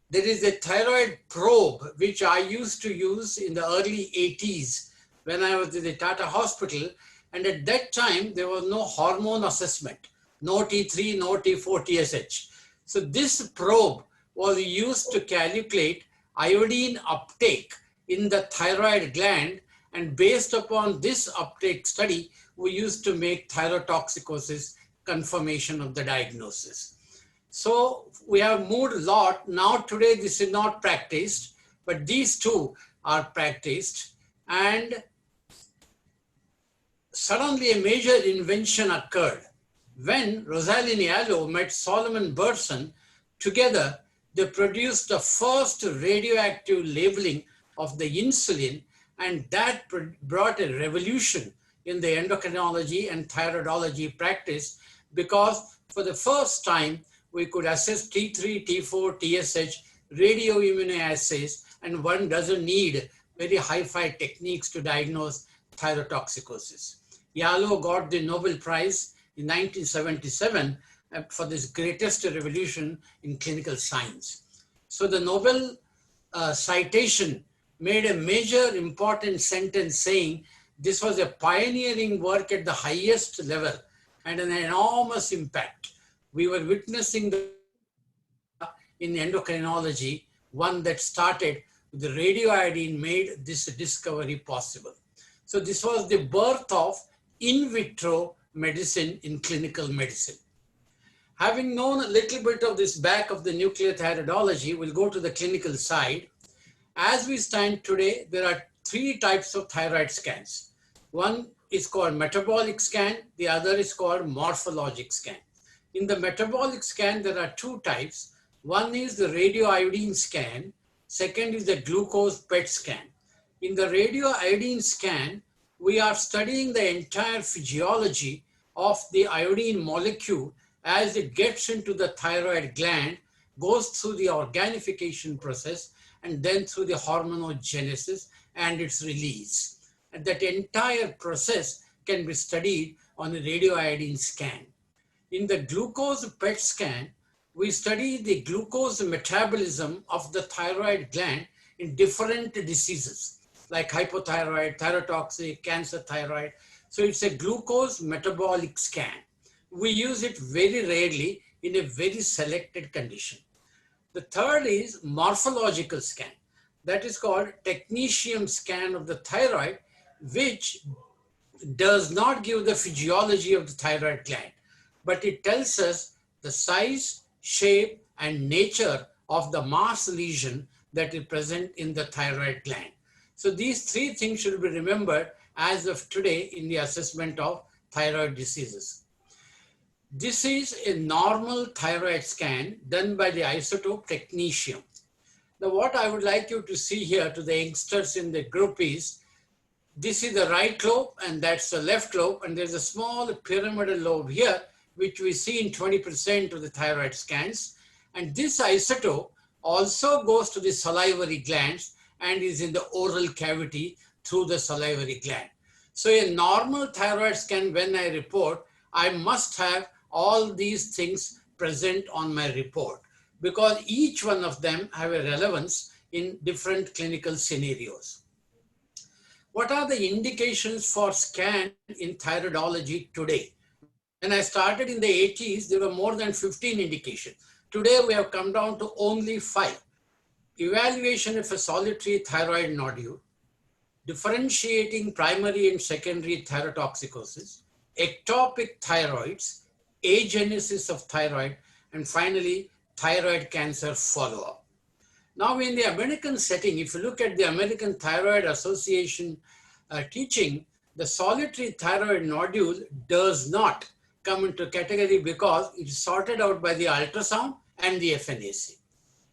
there is a thyroid probe which I used to use in the early 80s when I was in the Tata hospital, and at that time there was no hormone assessment, no T3, no T4, TSH. So this probe was used to calculate iodine uptake in the thyroid gland, and based upon this uptake study, we used to make thyrotoxicosis confirmation of the diagnosis. So we have moved a lot. Now today this is not practiced, but these two are practiced, and suddenly a major invention occurred. When Rosalind Yalow met Solomon Burson, together they produced the first radioactive labeling of the insulin, and that brought a revolution in the endocrinology and thyroidology practice, because for the first time we could assess T3, T4, TSH, radioimmunoassays, and one doesn't need very hi-fi techniques to diagnose thyrotoxicosis. Yalow got the Nobel Prize in 1977 for this greatest revolution in clinical science. So the Nobel citation made a major important sentence saying this was a pioneering work at the highest level and an enormous impact. We were witnessing the in endocrinology, one that started with the radioiodine made this discovery possible. So this was the birth of in vitro medicine in clinical medicine. Having known a little bit of this back of the nuclear thyroidology, we'll go to the clinical side. As we stand today, there are three types of thyroid scans. One is called metabolic scan, the other is called morphologic scan. In the metabolic scan, there are two types. One is the radioiodine scan, second is the glucose PET scan. In the radioiodine scan, we are studying the entire physiology of the iodine molecule as it gets into the thyroid gland, goes through the organification process, and then through the hormonogenesis and its release. And that entire process can be studied on a radioiodine scan. In the glucose PET scan, we study the glucose metabolism of the thyroid gland in different diseases like hypothyroid, thyrotoxic, cancer thyroid. So it's a glucose metabolic scan. We use it very rarely in a very selected condition. The third is morphological scan. That is called technetium scan of the thyroid, which does not give the physiology of the thyroid gland, but it tells us the size, shape, and nature of the mass lesion that is present in the thyroid gland. So these three things should be remembered as of today in the assessment of thyroid diseases. This is a normal thyroid scan done by the isotope technetium. Now what I would like you to see here to the youngsters in the group is This is the right lobe and that's the left lobe, and there's a small pyramidal lobe here, which we see in 20% of the thyroid scans. And this isotope also goes to the salivary glands and is in the oral cavity through the salivary gland. So a normal thyroid scan, when I report, I must have all these things present on my report, because each one of them have a relevance in different clinical scenarios. What are the indications for scan in thyroidology today? When I started in the 80s, there were more than 15 indications. Today, we have come down to only 5. Evaluation of a solitary thyroid nodule, differentiating primary and secondary thyrotoxicosis, ectopic thyroids, agenesis of thyroid, and finally, thyroid cancer follow-up. Now, in the American setting, if you look at the American Thyroid Association teaching, the solitary thyroid nodule does not come into category because it is sorted out by the ultrasound and the FNAC.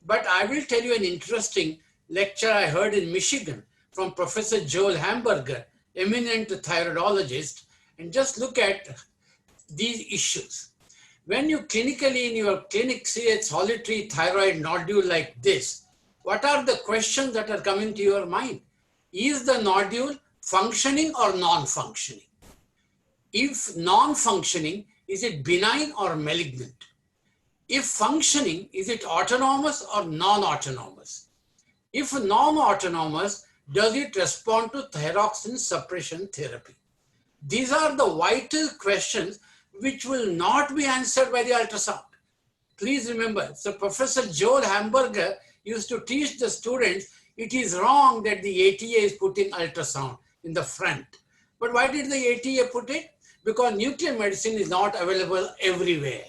But I will tell you an interesting lecture I heard in Michigan from Professor Joel Hamburger, eminent thyroidologist, and just look at these issues. When you clinically in your clinic see a solitary thyroid nodule like this, what are the questions that are coming to your mind? Is the nodule functioning or non-functioning? If non-functioning, is it benign or malignant? If functioning, is it autonomous or non-autonomous? If non-autonomous, does it respond to thyroxine suppression therapy? These are the vital questions which will not be answered by the ultrasound. Please remember, so Professor Joel Hamburger used to teach the students, it is wrong that the ATA is putting ultrasound in the front. But why did the ATA put it? Because nuclear medicine is not available everywhere.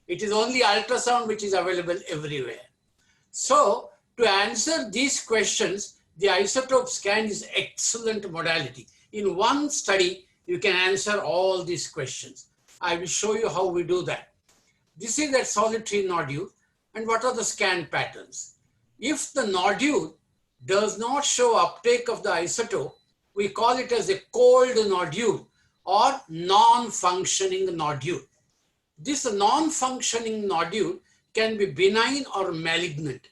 It is only ultrasound which is available everywhere. So to answer these questions, the isotope scan is excellent modality. In one study, you can answer all these questions. I will show you how we do that. This is that solitary nodule, and what are the scan patterns? If the nodule does not show uptake of the isotope, we call it as a cold nodule or non-functioning nodule. This non-functioning nodule can be benign or malignant.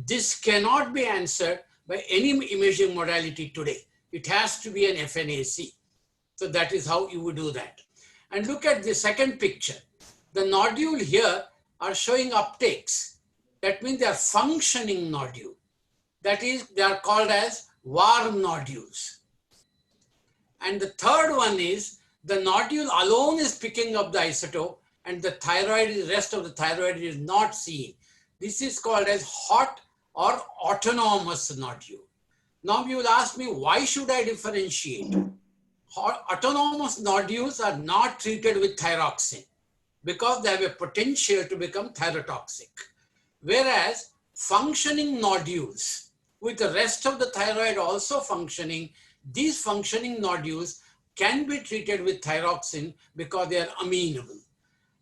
This cannot be answered by any imaging modality today. It has to be an FNAC. So that is how you would do that. And look at the second picture. The nodule here are showing uptakes. That means they are functioning nodule. That is, they are called as warm nodules. And the third one is the nodule alone is picking up the isotope and the thyroid, the rest of the thyroid is not seen. This is called as hot or autonomous nodule. Now you will ask me, why should I differentiate? Autonomous nodules are not treated with thyroxine because they have a potential to become thyrotoxic. Whereas functioning nodules, with the rest of the thyroid also functioning, these functioning nodules can be treated with thyroxine because they are amenable.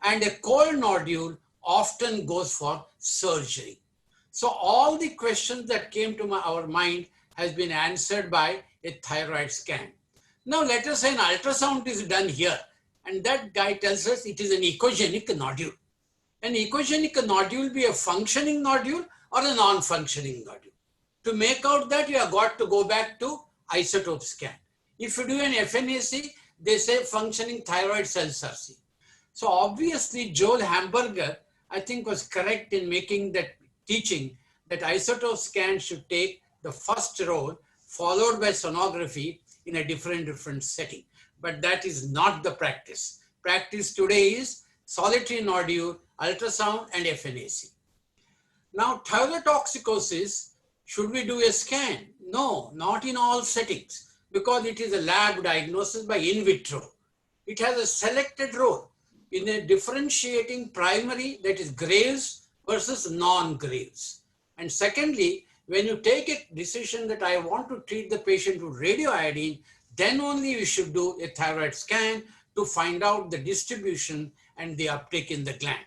And a cold nodule often goes for surgery. So all the questions that came to our mind has been answered by a thyroid scan. Now let us say an ultrasound is done here and that guy tells us it is an echogenic nodule. An echogenic nodule will be a functioning nodule or a non-functioning nodule. To make out that, you have got to go back to isotope scan. If you do an FNAC, they say functioning thyroid cells are seen. So obviously Joel Hamburger, I think, was correct in making that teaching that isotope scan should take the first role followed by sonography in a different setting. But that is not the practice. Practice today is solitary nodule, ultrasound, and FNAC. Now, thyrotoxicosis, should we do a scan? No, not in all settings, because it is a lab diagnosis by in vitro. It has a selected role in a differentiating primary, that is Graves versus non-Graves. And secondly, when you take a decision that I want to treat the patient with radioiodine, then only you should do a thyroid scan to find out the distribution and the uptake in the gland.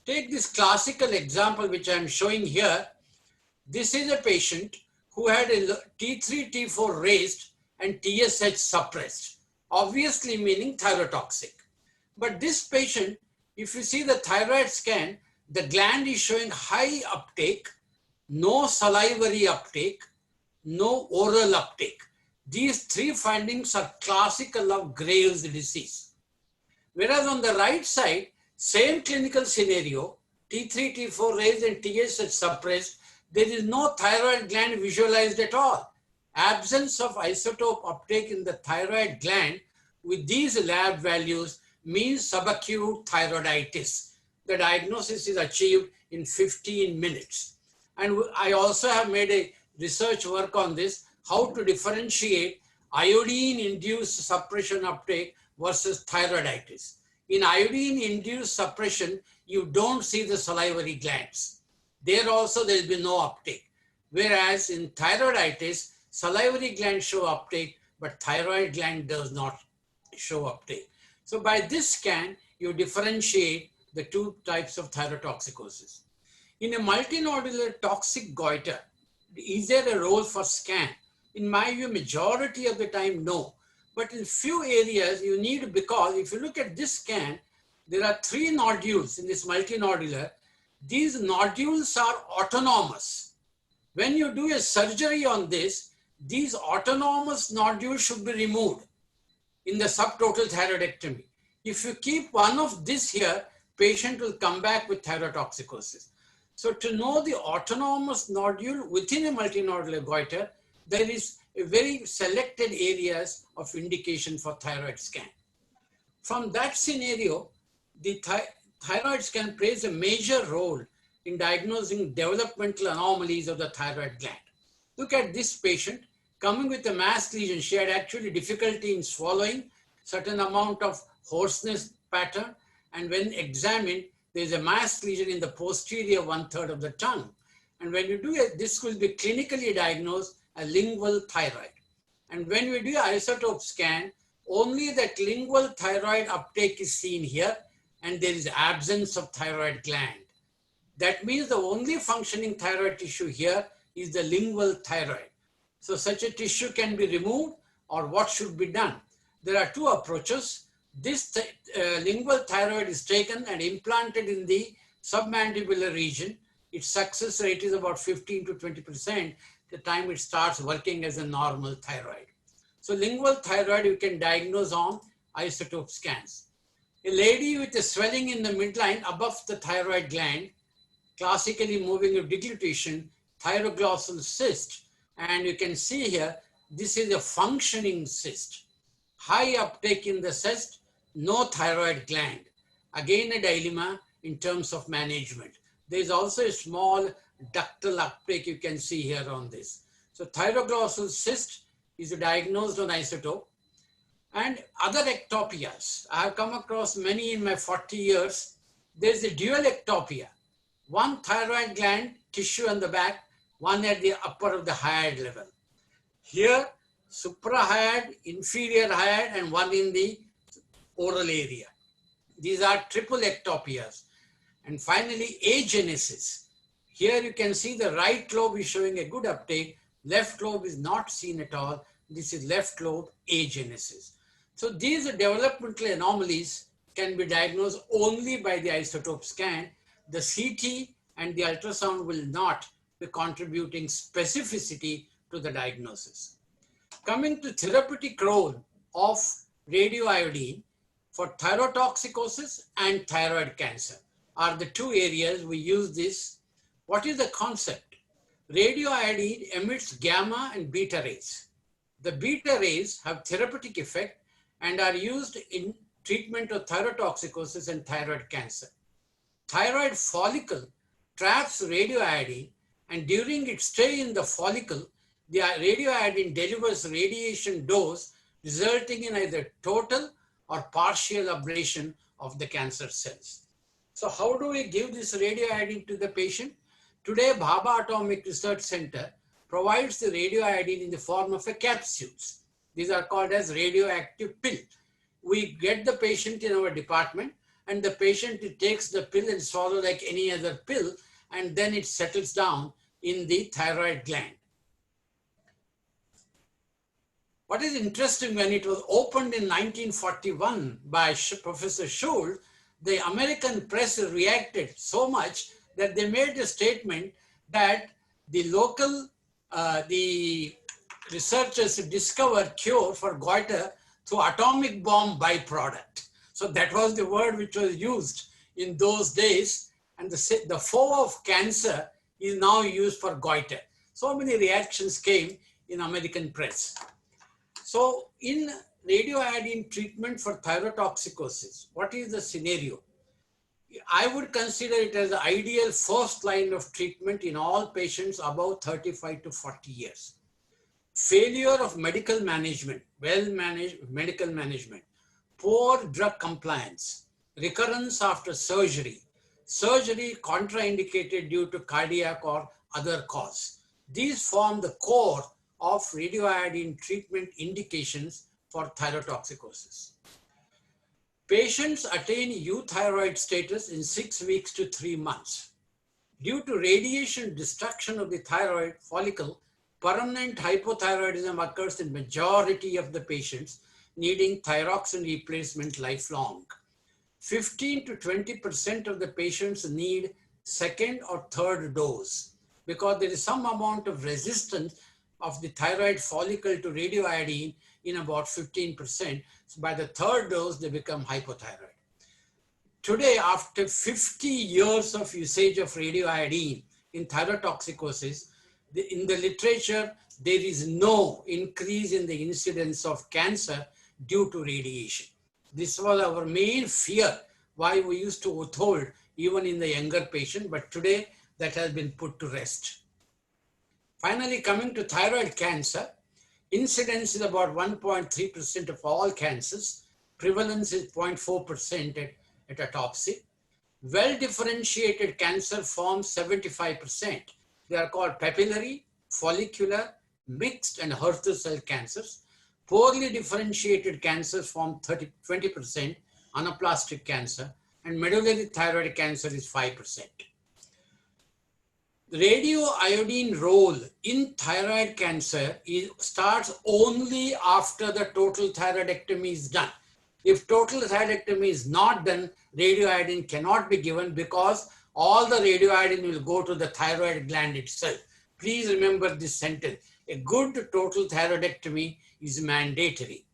Take this classical example which I am showing here. This is a patient who had a T3, T4 raised and TSH suppressed, obviously meaning thyrotoxic. But this patient, if you see the thyroid scan, the gland is showing high uptake, no salivary uptake, no oral uptake. These three findings are classical of Graves' disease. Whereas on the right side, same clinical scenario, T3, T4 raised and TSH suppressed, there is no thyroid gland visualized at all. Absence of isotope uptake in the thyroid gland with these lab values means subacute thyroiditis. The diagnosis is achieved in 15 minutes. And I also have made a research work on this, how to differentiate iodine-induced suppression uptake versus thyroiditis. In iodine-induced suppression, you don't see the salivary glands. There also there will be no uptake. Whereas in thyroiditis, salivary glands show uptake, but thyroid gland does not show uptake. So by this scan, you differentiate the two types of thyrotoxicosis. In a multinodular toxic goiter, is there a role for scan? In my view, majority of the time, no. But in few areas, you need, because if you look at this scan, there are 3 nodules in this multinodular. These nodules are autonomous. When you do a surgery on this, these autonomous nodules should be removed in the subtotal thyroidectomy. If you keep one of this here, patient will come back with thyrotoxicosis. So to know the autonomous nodule within a multinodular goiter, there is a very selected areas of indication for thyroid scan. From that scenario, the thyroid scan plays a major role in diagnosing developmental anomalies of the thyroid gland. Look at this patient coming with a mass lesion. She had actually difficulty in swallowing, certain amount of hoarseness pattern, and when examined, there is a mass lesion in the posterior 1/3 of the tongue. And when you do it, this will be clinically diagnosed as lingual thyroid. And when we do isotope scan, only that lingual thyroid uptake is seen here, and there is absence of thyroid gland. That means the only functioning thyroid tissue here is the lingual thyroid. So such a tissue can be removed, or what should be done? There are 2 approaches. This lingual thyroid is taken and implanted in the submandibular region. Its success rate is about 15 to 20% the time it starts working as a normal thyroid. So lingual thyroid you can diagnose on isotope scans. A lady with a swelling in the midline above the thyroid gland, classically moving with deglutition, thyroglossal cyst, and you can see here, this is a functioning cyst. High uptake in the cyst, no thyroid gland. Again, a dilemma in terms of management. There is also a small ductal uptake you can see here on this. So thyroglossal cyst is diagnosed on isotope. And other ectopias, I have come across many in my 40 years. There's a dual ectopia. One thyroid gland tissue on the back, one at the upper of the hyoid level. Here, suprahyoid, inferior hyoid, and one in the oral area. These are triple ectopias. And finally, agenesis. Here you can see the right lobe is showing a good uptake. Left lobe is not seen at all. This is left lobe agenesis. So these developmental anomalies can be diagnosed only by the isotope scan. The CT and the ultrasound will not be contributing specificity to the diagnosis. Coming to therapeutic role of radioiodine for thyrotoxicosis and thyroid cancer are the 2 areas we use this. What is the concept? Radioiodine emits gamma and beta rays. The beta rays have therapeutic effect and are used in treatment of thyrotoxicosis and thyroid cancer. Thyroid follicle traps radioiodine, and during its stay in the follicle, the radioiodine delivers radiation dose resulting in either total or partial ablation of the cancer cells. So how do we give this radioiodine to the patient? Today, Bhabha Atomic Research Center provides the radioiodine in the form of a capsules. These are called as radioactive pill. We get the patient in our department, and the patient takes the pill and swallow like any other pill, and then it settles down in the thyroid gland. What is interesting, when it was opened in 1941 by Professor Schultz, the American press reacted so much that they made a statement that the local, the researchers discovered cure for goiter through atomic bomb byproduct. So that was the word which was used in those days. And the foe of cancer is now used for goiter. So many reactions came in American press. So in radioiodine treatment for thyrotoxicosis, what is the scenario? I would consider it as the ideal first line of treatment in all patients above 35 to 40 years. Failure of medical management, well-managed medical management, poor drug compliance, recurrence after surgery, surgery contraindicated due to cardiac or other cause. These form the core of radioiodine treatment indications for thyrotoxicosis. Patients attain euthyroid status in 6 weeks to 3 months. Due to radiation destruction of the thyroid follicle, permanent hypothyroidism occurs in majority of the patients, needing thyroxine replacement lifelong. 15 to 20% of the patients need second or third dose because there is some amount of resistance of the thyroid follicle to radioiodine in about 15%. So by the third dose, they become hypothyroid. Today, after 50 years of usage of radioiodine in thyrotoxicosis, in the literature, there is no increase in the incidence of cancer due to radiation. This was our main fear, why we used to withhold even in the younger patient, but today that has been put to rest. Finally, coming to thyroid cancer, incidence is about 1.3% of all cancers. Prevalence is 0.4% at autopsy. Well-differentiated cancer forms 75%. They are called papillary, follicular, mixed, and HER2 cell cancers. Poorly differentiated cancers form 20%, anaplastic cancer, and medullary thyroid cancer is 5%. The radioiodine role in thyroid cancer starts only after the total thyroidectomy is done. If total thyroidectomy is not done, radioiodine cannot be given because all the radioiodine will go to the thyroid gland itself. Please remember this sentence. A good total thyroidectomy is mandatory.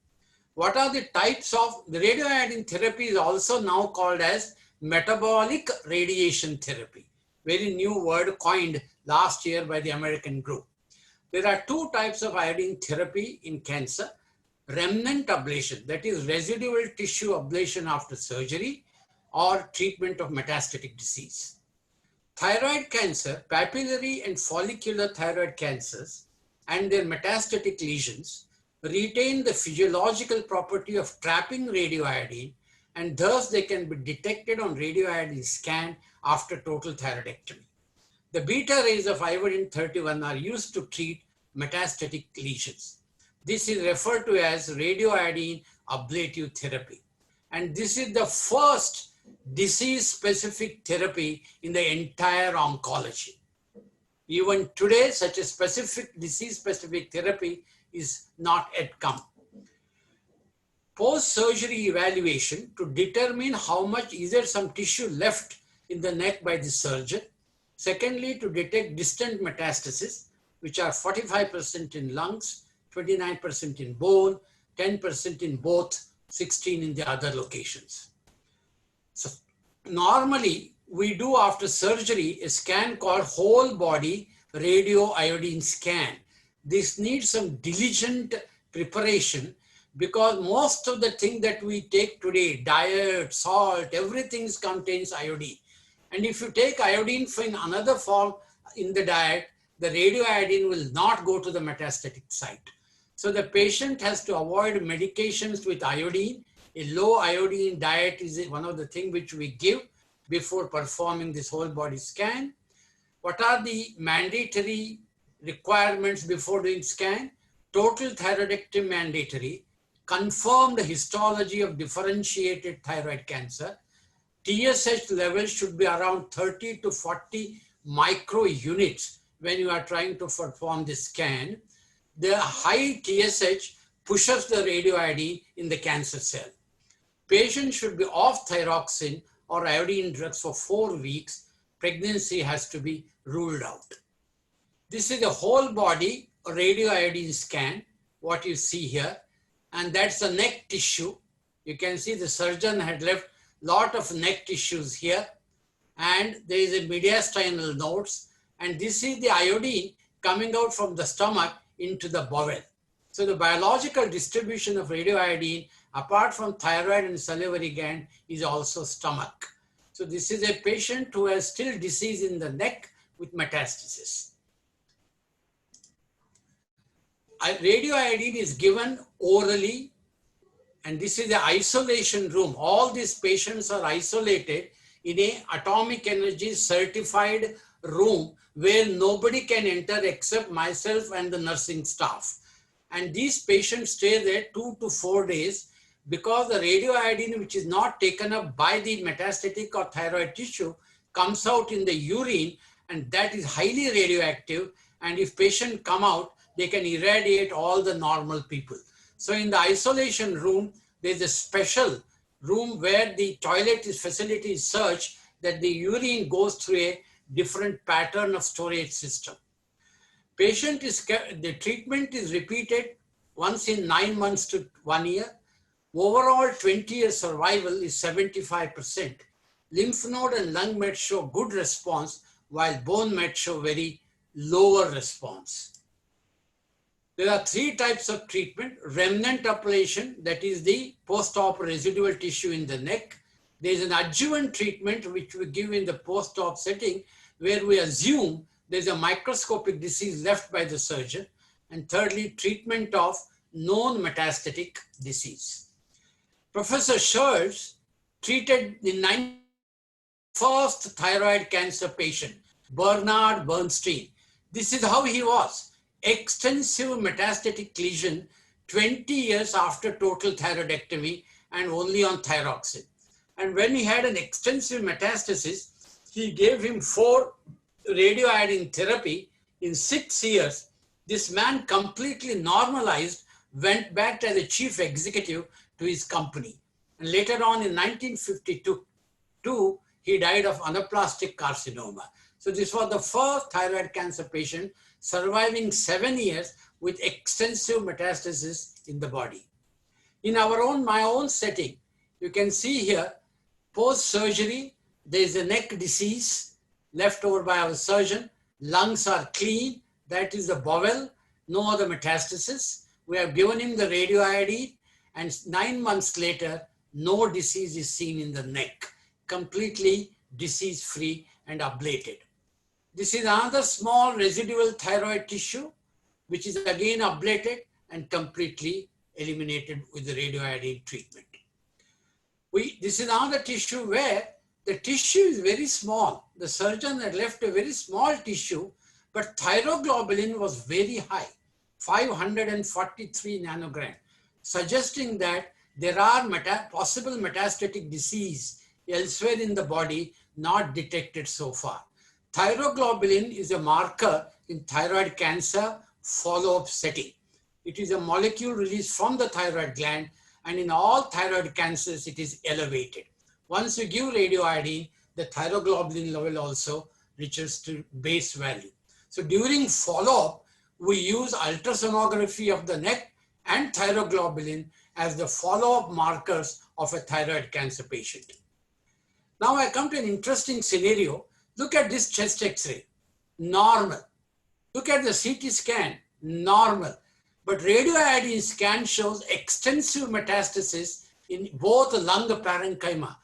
What are the types of the radioiodine therapy is also now called as metabolic radiation therapy. Very new word coined last year by the American group. There are two types of iodine therapy in cancer. Remnant ablation, that is residual tissue ablation after surgery, or treatment of metastatic disease. Thyroid cancer, papillary and follicular thyroid cancers and their metastatic lesions retain the physiological property of trapping radioiodine, and thus they can be detected on radioiodine scan after total thyroidectomy. The beta rays of iodine-31 are used to treat metastatic lesions. This is referred to as radioiodine ablative therapy. And this is the first disease-specific therapy in the entire oncology. Even today, such a specific disease-specific therapy is not yet come. Post-surgery evaluation to determine how much is there some tissue left in the neck by the surgeon. Secondly, to detect distant metastasis, which are 45% in lungs, 29% in bone, 10% in both, 16 in the other locations. So normally we do after surgery a scan called whole body radioiodine scan. This needs some diligent preparation because most of the thing that we take today, diet, salt, everything contains iodine. And if you take iodine in another form in the diet, the radioiodine will not go to the metastatic site. So the patient has to avoid medications with iodine. A low iodine diet is one of the things which we give before performing this whole body scan. What are the mandatory requirements before doing scan? Total thyroidectomy mandatory, confirmed histology of differentiated thyroid cancer. TSH level should be around 30 to 40 micro units when you are trying to perform the scan. The high TSH pushes the radioiodine in the cancer cell. Patient should be off thyroxine or iodine drugs for 4 weeks. Pregnancy has to be ruled out. This is a whole body radioiodine scan, what you see here, and that's the neck tissue. You can see the surgeon had left lot of neck tissues here, and there is a mediastinal nodes, and this is the iodine coming out from the stomach into the bowel. So the biological distribution of radioiodine, apart from thyroid and salivary gland, is also stomach. So this is a patient who has still disease in the neck with metastasis. Radioiodine is given orally, and this is the isolation room. All these patients are isolated in a atomic energy certified room where nobody can enter except myself and the nursing staff. And these patients stay there 2 to 4 days because the radioiodine, which is not taken up by the metastatic or thyroid tissue, comes out in the urine, and that is highly radioactive. And if patients come out, they can irradiate all the normal people. So in the isolation room, there's a special room where the toilet facility is such that the urine goes through a different pattern of storage system. The treatment is repeated once in 9 months to 1 year. Overall 20-year survival is 75%. Lymph node and lung mets show good response, while bone mets show very lower response. There are 3 types of treatment: remnant ablation, that is the post-op residual tissue in the neck. There is an adjuvant treatment which we give in the post-op setting, where we assume there's a microscopic disease left by the surgeon. And thirdly, treatment of known metastatic disease. Professor Schultz treated the first thyroid cancer patient, Bernard Bernstein. This is how he was. Extensive metastatic lesion 20 years after total thyroidectomy and only on thyroxine. And when he had an extensive metastasis, he gave him 4 radioiodine therapy in 6 years. This man completely normalized, went back as a chief executive to his company. And later on in 1952, he died of anaplastic carcinoma. So this was the first thyroid cancer patient surviving 7 years with extensive metastasis in the body. In my own setting, you can see here, post-surgery, there is a neck disease left over by our surgeon. Lungs are clean, that is the bowel, no other metastasis. We have given him the radioiodine, and 9 months later, no disease is seen in the neck, completely disease-free and ablated. This is another small residual thyroid tissue, which is again ablated and completely eliminated with the radioiodine treatment. This is another tissue where the tissue is very small. The surgeon had left a very small tissue, but thyroglobulin was very high, 543 nanogram, suggesting that there are possible metastatic disease elsewhere in the body not detected so far. Thyroglobulin is a marker in thyroid cancer follow-up setting. It is a molecule released from the thyroid gland, and in all thyroid cancers, it is elevated. Once you give radioiodine, the thyroglobulin level also reaches to base value. So during follow-up, we use ultrasonography of the neck and thyroglobulin as the follow-up markers of a thyroid cancer patient. Now I come to an interesting scenario. Look at this chest X-ray, normal. Look at the CT scan, normal. But radioiodine scan shows extensive metastasis in both lung parenchyma.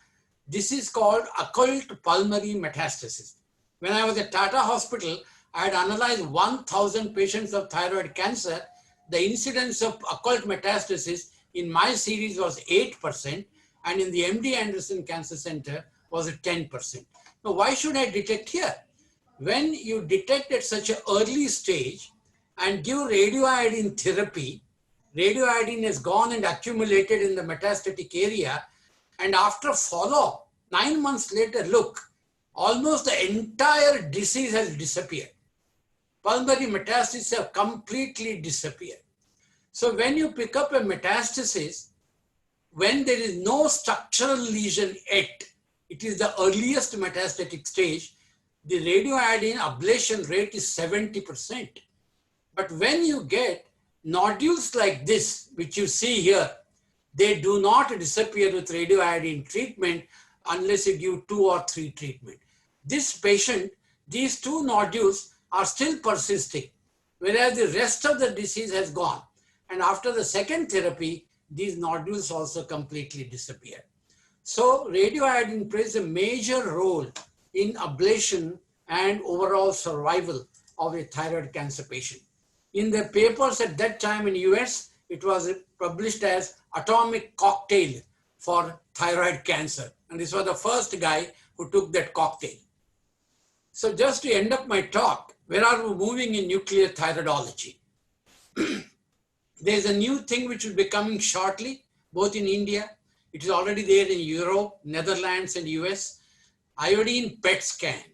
This is called occult pulmonary metastasis. When I was at Tata Hospital, I had analyzed 1,000 patients of thyroid cancer. The incidence of occult metastasis in my series was 8%, and in the MD Anderson Cancer Center was 10%. Now, why should I detect here? When you detect at such an early stage and give radioiodine therapy, radioiodine has gone and accumulated in the metastatic area, and after follow-up, 9 months later, look, almost the entire disease has disappeared. Pulmonary metastases have completely disappeared. So when you pick up a metastasis, when there is no structural lesion yet, it is the earliest metastatic stage, the radioiodine ablation rate is 70%. But when you get nodules like this, which you see here, they do not disappear with radioiodine treatment unless you give 2 or 3 treatment. This patient, these 2 nodules are still persisting, whereas the rest of the disease has gone. And after the second therapy, these nodules also completely disappear. So radioiodine plays a major role in ablation and overall survival of a thyroid cancer patient. In the papers at that time in US, it was published as atomic cocktail for thyroid cancer. And this was the first guy who took that cocktail. So just to end up my talk, where are we moving in nuclear thyroidology? There's a new thing which will be coming shortly, both in India. It is already there in Europe, Netherlands, and US. Iodine PET scan.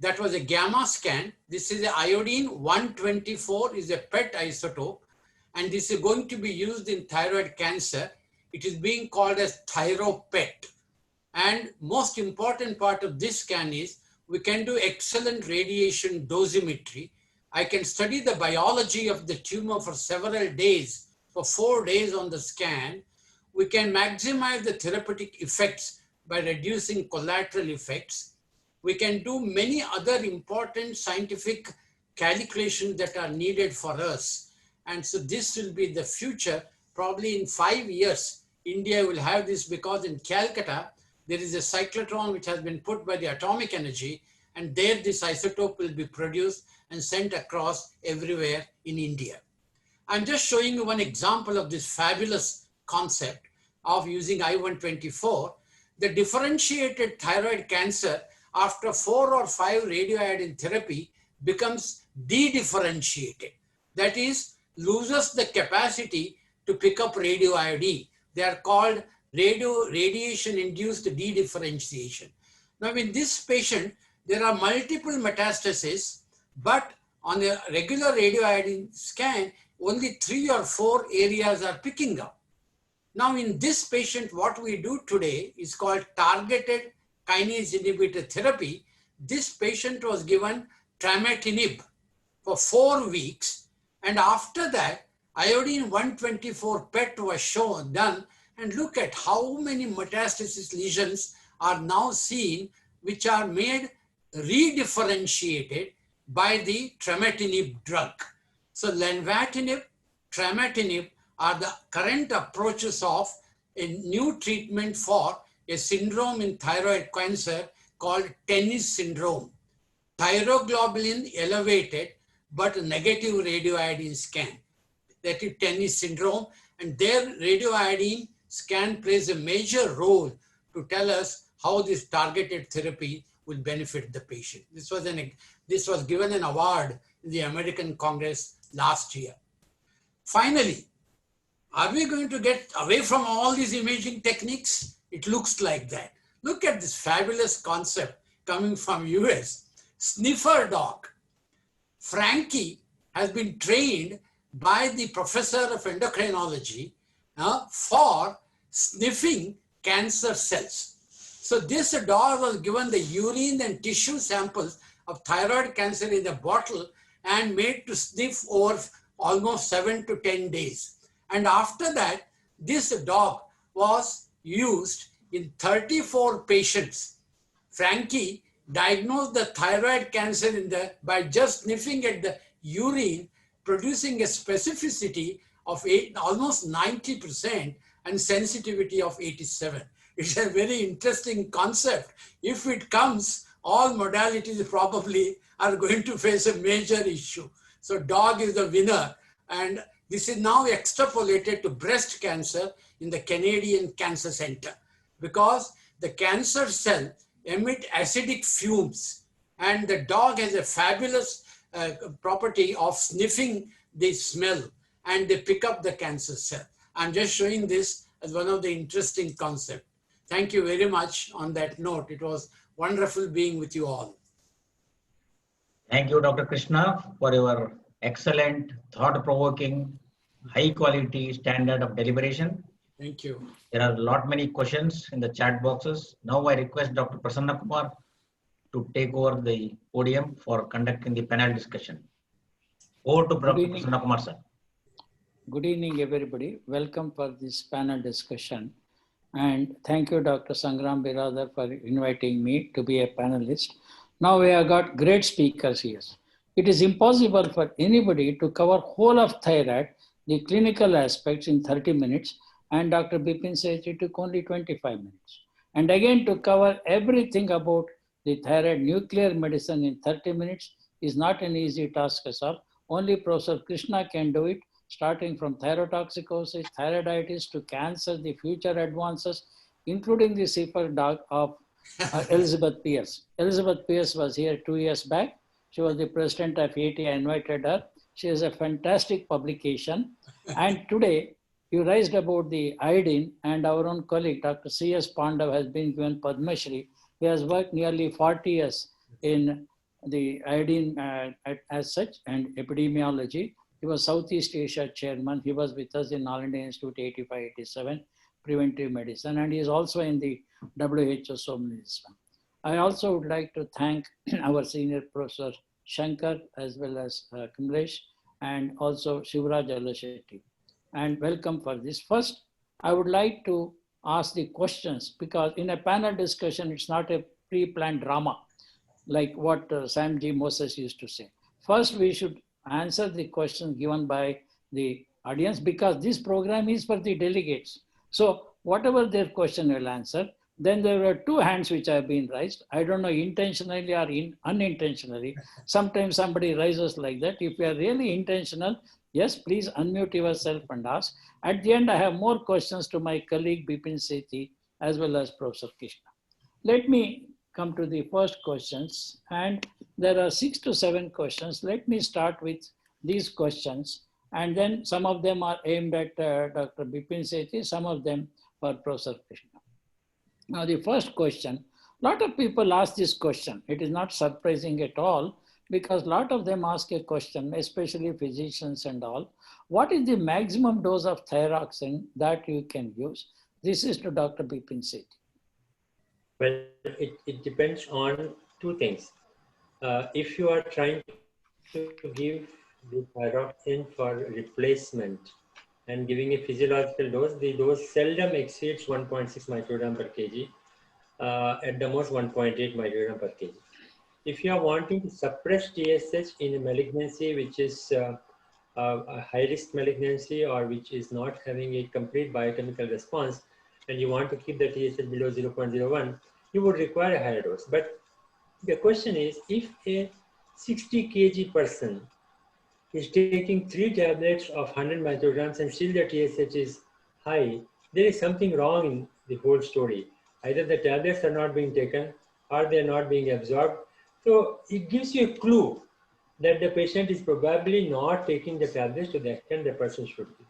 That was a gamma scan. This is a iodine 124 is a PET isotope, and this is going to be used in thyroid cancer. It is being called as ThyroPET. And most important part of this scan is we can do excellent radiation dosimetry. I can study the biology of the tumor for several days, for 4 days on the scan. We can maximize the therapeutic effects by reducing collateral effects. We can do many other important scientific calculations that are needed for us. And so this will be the future. Probably in 5 years, India will have this, because in Calcutta, there is a cyclotron which has been put by the atomic energy, and there this isotope will be produced and sent across everywhere in India. I'm just showing you one example of this fabulous concept of using I-124. The differentiated thyroid cancer after 4 or 5 radioiodine therapy becomes de-differentiated. That is, loses the capacity to pick up radioiodine. They are called radiation-induced de-differentiation. Now in this patient, there are multiple metastases, but on a regular radioiodine scan, only 3 or 4 areas are picking up. Now in this patient, what we do today is called targeted kinase inhibitor therapy. This patient was given trametinib for 4 weeks, and after that, iodine 124 PET was done, and look at how many metastasis lesions are now seen, which are made redifferentiated by the trametinib drug. So lenvatinib, trametinib are the current approaches of a new treatment for a syndrome in thyroid cancer called tennis syndrome. Thyroglobulin elevated, but negative radioiodine scan. That is tennis syndrome, and their radioiodine scan plays a major role to tell us how this targeted therapy will benefit the patient. This was given an award in the American Congress last year. Finally, are we going to get away from all these imaging techniques? It looks like that. Look at this fabulous concept coming from US. Sniffer dog. Frankie has been trained by the professor of endocrinology for sniffing cancer cells. So this dog was given the urine and tissue samples of thyroid cancer in a bottle and made to sniff over almost 7 to 10 days. And after that, this dog was used in 34 patients. Frankie diagnosed the thyroid cancer by just sniffing at the urine, producing a specificity of almost 90% and sensitivity of 87. It's a very interesting concept. If it comes, all modalities probably are going to face a major issue. So dog is the winner, and this is now extrapolated to breast cancer in the Canadian Cancer Center, because the cancer cell emit acidic fumes, and the dog has a fabulous property of sniffing the smell, and they pick up the cancer cell. I'm just showing this as one of the interesting concepts. Thank you very much on that note. It was wonderful being with you all. Thank you, Dr. Krishna, for your excellent, thought-provoking high quality standard of deliberation. Thank you. There are a lot many questions in the chat boxes. Now I request Dr. Prasanna Kumar to take over the podium for conducting the panel discussion. Over to Good Dr. evening. Prasanna Kumar, sir. Good evening, everybody. Welcome for this panel discussion. And thank you, Dr. Sangram Biradar, for inviting me to be a panelist. Now we have got great speakers here. It is impossible for anybody to cover whole of thyroid, the clinical aspects in 30 minutes, and Dr. Bipin says it took only 25 minutes. And again, to cover everything about the thyroid nuclear medicine in 30 minutes is not an easy task at all. Only Professor Krishna can do it, starting from thyrotoxicosis, thyroiditis to cancer, the future advances, including the super dog of Elizabeth Pierce. Elizabeth Pierce was here 2 years back. She was the president of AT. I invited her. She has a fantastic publication. And today, you raised about the iodine, and our own colleague, Dr. C.S. Pandav, has been given Padma Shri. He has worked nearly 40 years in the iodine as such and epidemiology. He was Southeast Asia chairman. He was with us in All India Institute 85-87, preventive medicine, and he is also in the WHO Somnism. I also would like to thank our senior professor Shankar as well as Kamlesh and also Shivraj Alashetty. And welcome for this. First, I would like to ask the questions because in a panel discussion, it's not a pre-planned drama like what Sam G. Moses used to say. First, we should answer the questions given by the audience because this program is for the delegates. So whatever their question will answer, then there were two hands which have been raised. I don't know intentionally or unintentionally. Sometimes somebody raises like that. If you are really intentional, yes, please unmute yourself and ask. At the end, I have more questions to my colleague Bipin Sethi as well as Professor Krishna. Let me come to the first questions, and there are 6 to 7 questions. Let me start with these questions, and then some of them are aimed at Dr. Bipin Sethi, some of them for Professor Krishna. Now, the first question, a lot of people ask this question. It is not surprising at all because a lot of them ask a question, especially physicians and all. What is the maximum dose of thyroxine that you can use? This is to Dr. Bipin Sethi. Well, it depends on two things. If you are trying to give the thyroxine for replacement and giving a physiological dose, the dose seldom exceeds 1.6 microgram per kg, at the most 1.8 microgram per kg. If you are wanting to suppress TSH in a malignancy which is a high-risk malignancy or which is not having a complete biochemical response, and you want to keep the TSH below 0.01, you would require a higher dose. But the question is, if a 60 kg person is taking 3 tablets of 100 micrograms and still the TSH is high, there is something wrong in the whole story. Either the tablets are not being taken or they are not being absorbed. So it gives you a clue that the patient is probably not taking the tablets to the extent the person should be.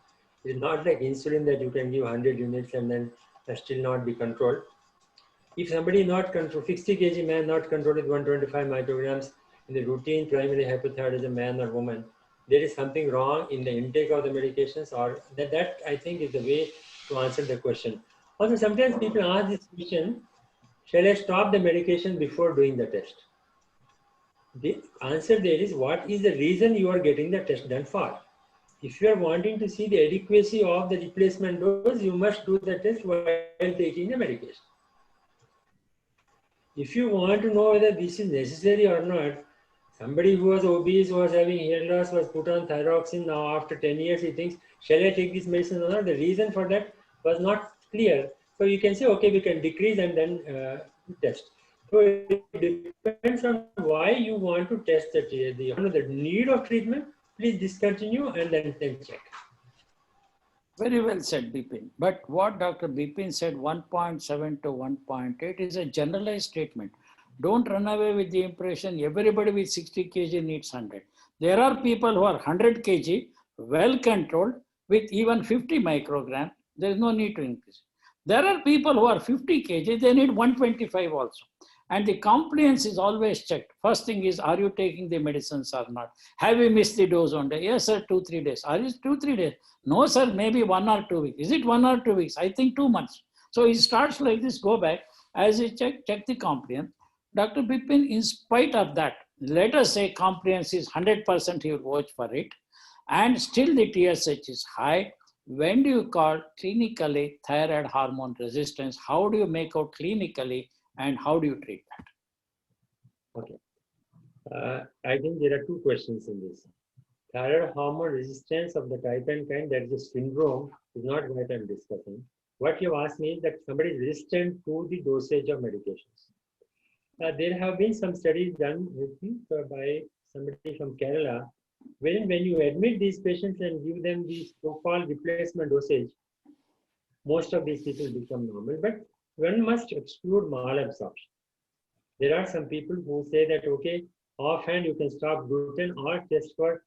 It's not like insulin that you can give 100 units and then still not be controlled. If somebody not controlled, 60 kg man not controlled with 125 micrograms in the routine primary hypothyroidism man or woman, there is something wrong in the intake of the medications, or that I think is the way to answer the question. Also, sometimes people ask this question, shall I stop the medication before doing the test? The answer there is, what is the reason you are getting the test done for? If you are wanting to see the adequacy of the replacement dose, you must do the test while taking the medication. If you want to know whether this is necessary or not, somebody who was obese, who was having hair loss, was put on thyroxine. Now after 10 years, he thinks, shall I take this medicine or not? The reason for that was not clear. So you can say, okay, we can decrease and then test. So it depends on why you want to test the need of treatment. Please discontinue and then check. Very well said, Bipin. But what Dr. Bipin said, 1.7 to 1.8 is a generalized statement. Don't run away with the impression everybody with 60 kg needs 100. There are people who are 100 kg, well controlled, with even 50 microgram. There is no need to increase. There are people who are 50 kg, they need 125 also. And the compliance is always checked. First thing is, are you taking the medicines or not? Have you missed the dose one day? Yes, sir, 2-3 days. Are you 2-3 days? No, sir, maybe 1 or 2 weeks. Is it 1 or 2 weeks? I think 2 months. So he starts like this, go back. As he check the compliance, Dr. Bipin, in spite of that, let us say compliance is 100%, he will watch for it, and still the TSH is high. When do you call clinically thyroid hormone resistance? How do you make out clinically, and how do you treat that? Okay. I think there are two questions in this. Thyroid hormone resistance of the type N kind, that is a syndrome, is not what I'm discussing. What you asked me is that somebody is resistant to the dosage of medications. There have been some studies done, I think, by somebody from Kerala, when you admit these patients and give them the so-called replacement dosage, most of these people become normal. But one must exclude malabsorption. There are some people who say that, okay, offhand you can stop gluten or test for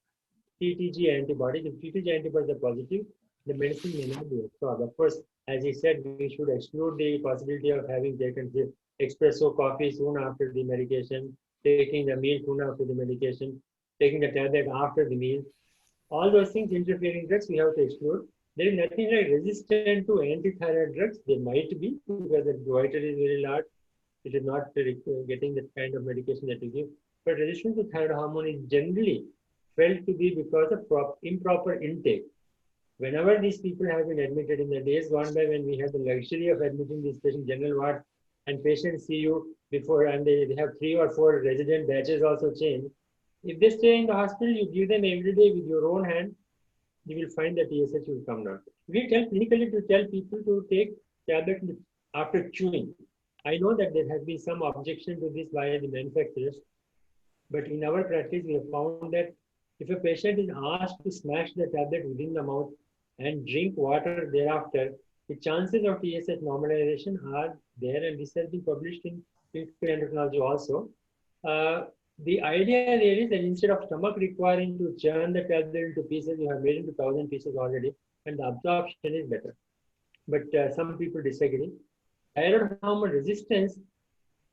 TTG antibodies. If TTG antibodies are positive, the medicine may not be absorbed. Of course, as he said, we should exclude the possibility of having taken espresso coffee soon after the medication, taking the meal soon after the medication, taking the tablet after the meal. All those things, interfering drugs, we have to exclude. There is nothing like resistant to antithyroid drugs. There might be, because the goiter is very large. It is not getting that kind of medication that we give. But resistance to thyroid hormone is generally felt to be because of improper intake. Whenever these people have been admitted in the days gone by, when we had the luxury of admitting these patients general ward, and patients see you before, and they have 3 or 4 resident batches also changed. If they stay in the hospital, you give them every day with your own hand, you will find that TSH will come down. We tell clinically to tell people to take tablets after chewing. I know that there has been some objection to this by the manufacturers, but in our practice, we have found that if a patient is asked to smash the tablet within the mouth and drink water thereafter, the chances of TSH normalization are there, and this has been published in clinical endocrinology also. The idea there is that instead of stomach requiring to churn the tablet into pieces, you have made into 1,000 pieces already, and the absorption is better. But some people disagree. Thyroid hormone resistance,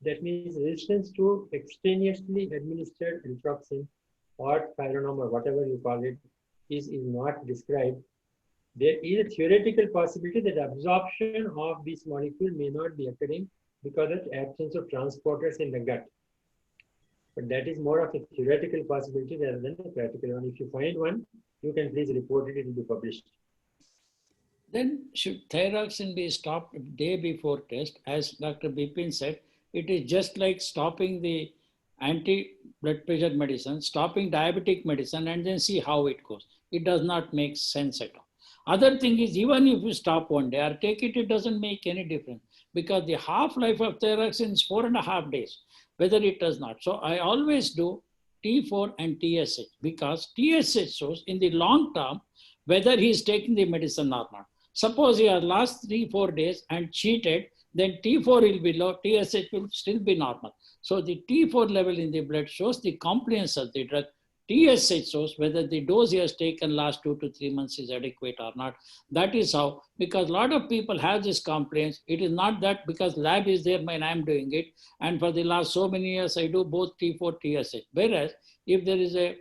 that means resistance to extraneously administered eltroxin or thyronome or whatever you call it, is not described. There is a theoretical possibility that absorption of this molecule may not be occurring because of absence of transporters in the gut. But that is more of a theoretical possibility rather than a practical one. If you find one, you can please report it, it will be published. Then should thyroxine be stopped day before test? As Dr. Bipin said, it is just like stopping the anti-blood pressure medicine, stopping diabetic medicine, and then see how it goes. It does not make sense at all. Other thing is, even if you stop one day or take it, it doesn't make any difference, because the half-life of thyroxine is 4.5 days, whether it does not. So I always do T4 and TSH, because TSH shows in the long term whether he is taking the medicine or not. Suppose he has lost 3-4 days and cheated, then T4 will be low, TSH will still be normal. So the T4 level in the blood shows the compliance of the drug. TSH shows whether the dose he has taken last 2 to 3 months is adequate or not. That is how, because a lot of people have this complaints. It is not that because lab is there when I'm doing it, and for the last so many years I do both T4, TSH. Whereas if there is a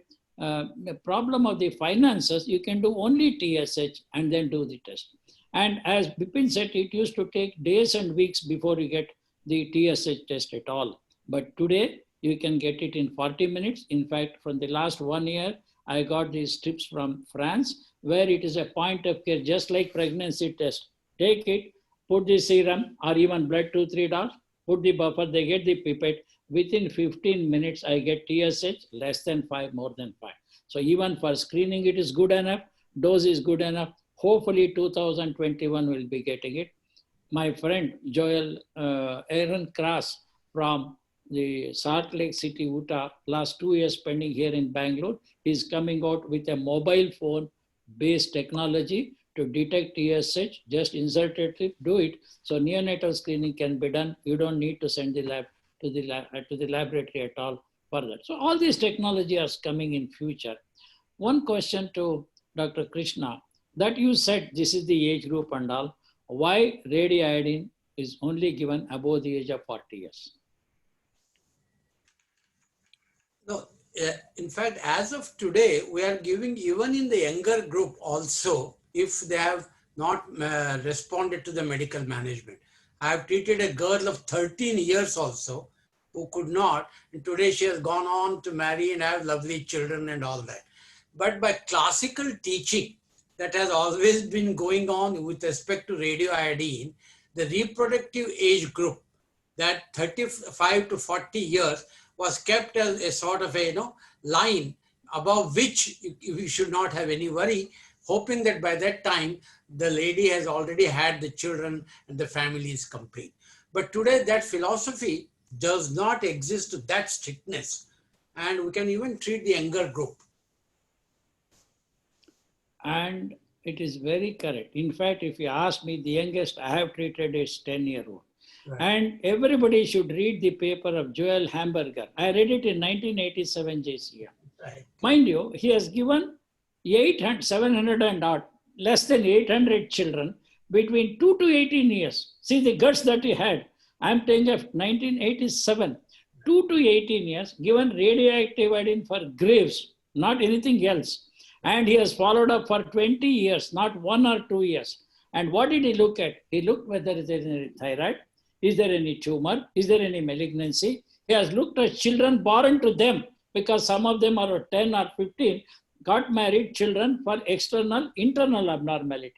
problem of the finances, you can do only TSH and then do the test. And as Bipin said, it used to take days and weeks before you get the TSH test at all. But today, you can get it in 40 minutes. In fact, from the last 1 year, I got these strips from France, where it is a point of care, just like pregnancy test. Take it, put the serum or even blood 2-3 drops, put the buffer, they get the pipette. Within 15 minutes, I get TSH, less than 5, more than 5. So even for screening, it is good enough. Dose is good enough. Hopefully 2021 will be getting it. My friend Joel Aaron Cross from the Salt Lake City, Utah, last 2 years spending here in Bangalore, is coming out with a mobile phone based technology to detect TSH. Just insert it, do it. So neonatal screening can be done. You don't need to send the lab to the laboratory at all for that. So all these technology are coming in future. One question to Dr. Krishna, that you said this is the age group and all. Why radiiodine is only given above the age of 40 years? No, in fact, as of today, we are giving even in the younger group also, if they have not responded to the medical management. I have treated a girl of 13 years also who could not, and today she has gone on to marry and have lovely children and all that. But by classical teaching that has always been going on with respect to radioiodine, the reproductive age group, that 35 to 40 years, was kept as a sort of a line above which we should not have any worry, hoping that by that time the lady has already had the children and the family is complete. But today that philosophy does not exist to that strictness, and we can even treat the younger group. And it is very correct. In fact, if you ask me, the youngest I have treated is 10-year-old. Right. And everybody should read the paper of Joel Hamburger. I read it in 1987 JCM. Right. Mind you, he has given 700 and odd, less than 800 children between 2 to 18 years. See the guts that he had. I'm telling of 1987, 2 to 18 years, given radioactive iodine for graves, not anything else. And he has followed up for 20 years, not 1 or 2 years. And what did he look at? He looked whether there is any thyroid, is there any tumor, is there any malignancy. He has looked at children born to them, because some of them are 10 or 15, got married children for external, internal abnormality.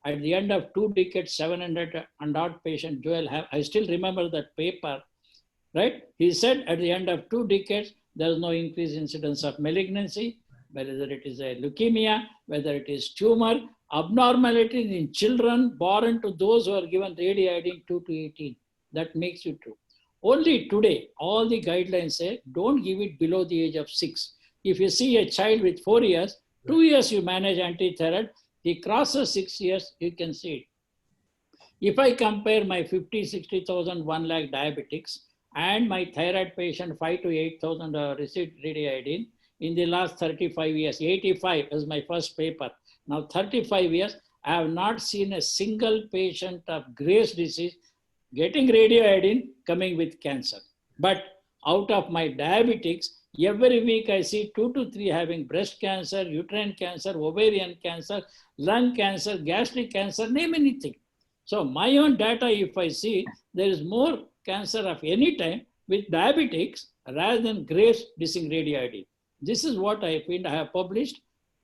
At the end of 2 decades, 700 and odd patient, Joel, I still remember that paper, right? He said at the end of 2 decades, there is no increased incidence of malignancy, whether it is a leukemia, whether it is tumor, abnormalities in children born to those who are given radioiodine 2 to 18. That makes it true. Only today, all the guidelines say don't give it below the age of 6. If you see a child with 4 years, 2 years you manage anti-thyroid, he crosses 6 years, you can see it. If I compare my 50, 60,000, 1 lakh diabetics and my thyroid patient 5 to 8,000 received radioiodine in the last 35 years, 85 is my first paper. Now 35 years, I have not seen a single patient of Graves' disease getting radioiodine coming with cancer. But out of my diabetics, every week I see 2 to 3 having breast cancer, uterine cancer, ovarian cancer, lung cancer, gastric cancer, name anything. So my own data, if I see, there is more cancer of any time with diabetics rather than Graves' disease radioiodine. This is what I find. I have published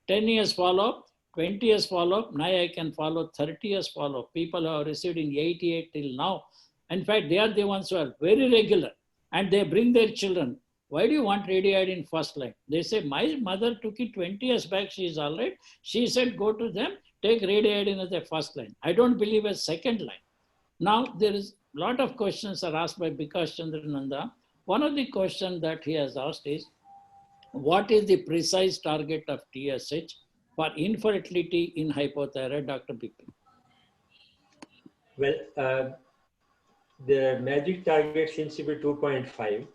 10 years follow-up, 20 years follow-up. Now I can follow 30 years follow-up. People who are received in 88 till now. In fact, they are the ones who are very regular and they bring their children. Why do you want radioiodine first line? They say, my mother took it 20 years back. She is all right. She said, go to them, take radioiodine as a first line. I don't believe a second line. Now, there is a lot of questions are asked by Bikash Chandrananda. One of the questions that he has asked is, what is the precise target of TSH for infertility in hypothyroid, Dr. Bipin? Well, the magic target seems to be 2.5.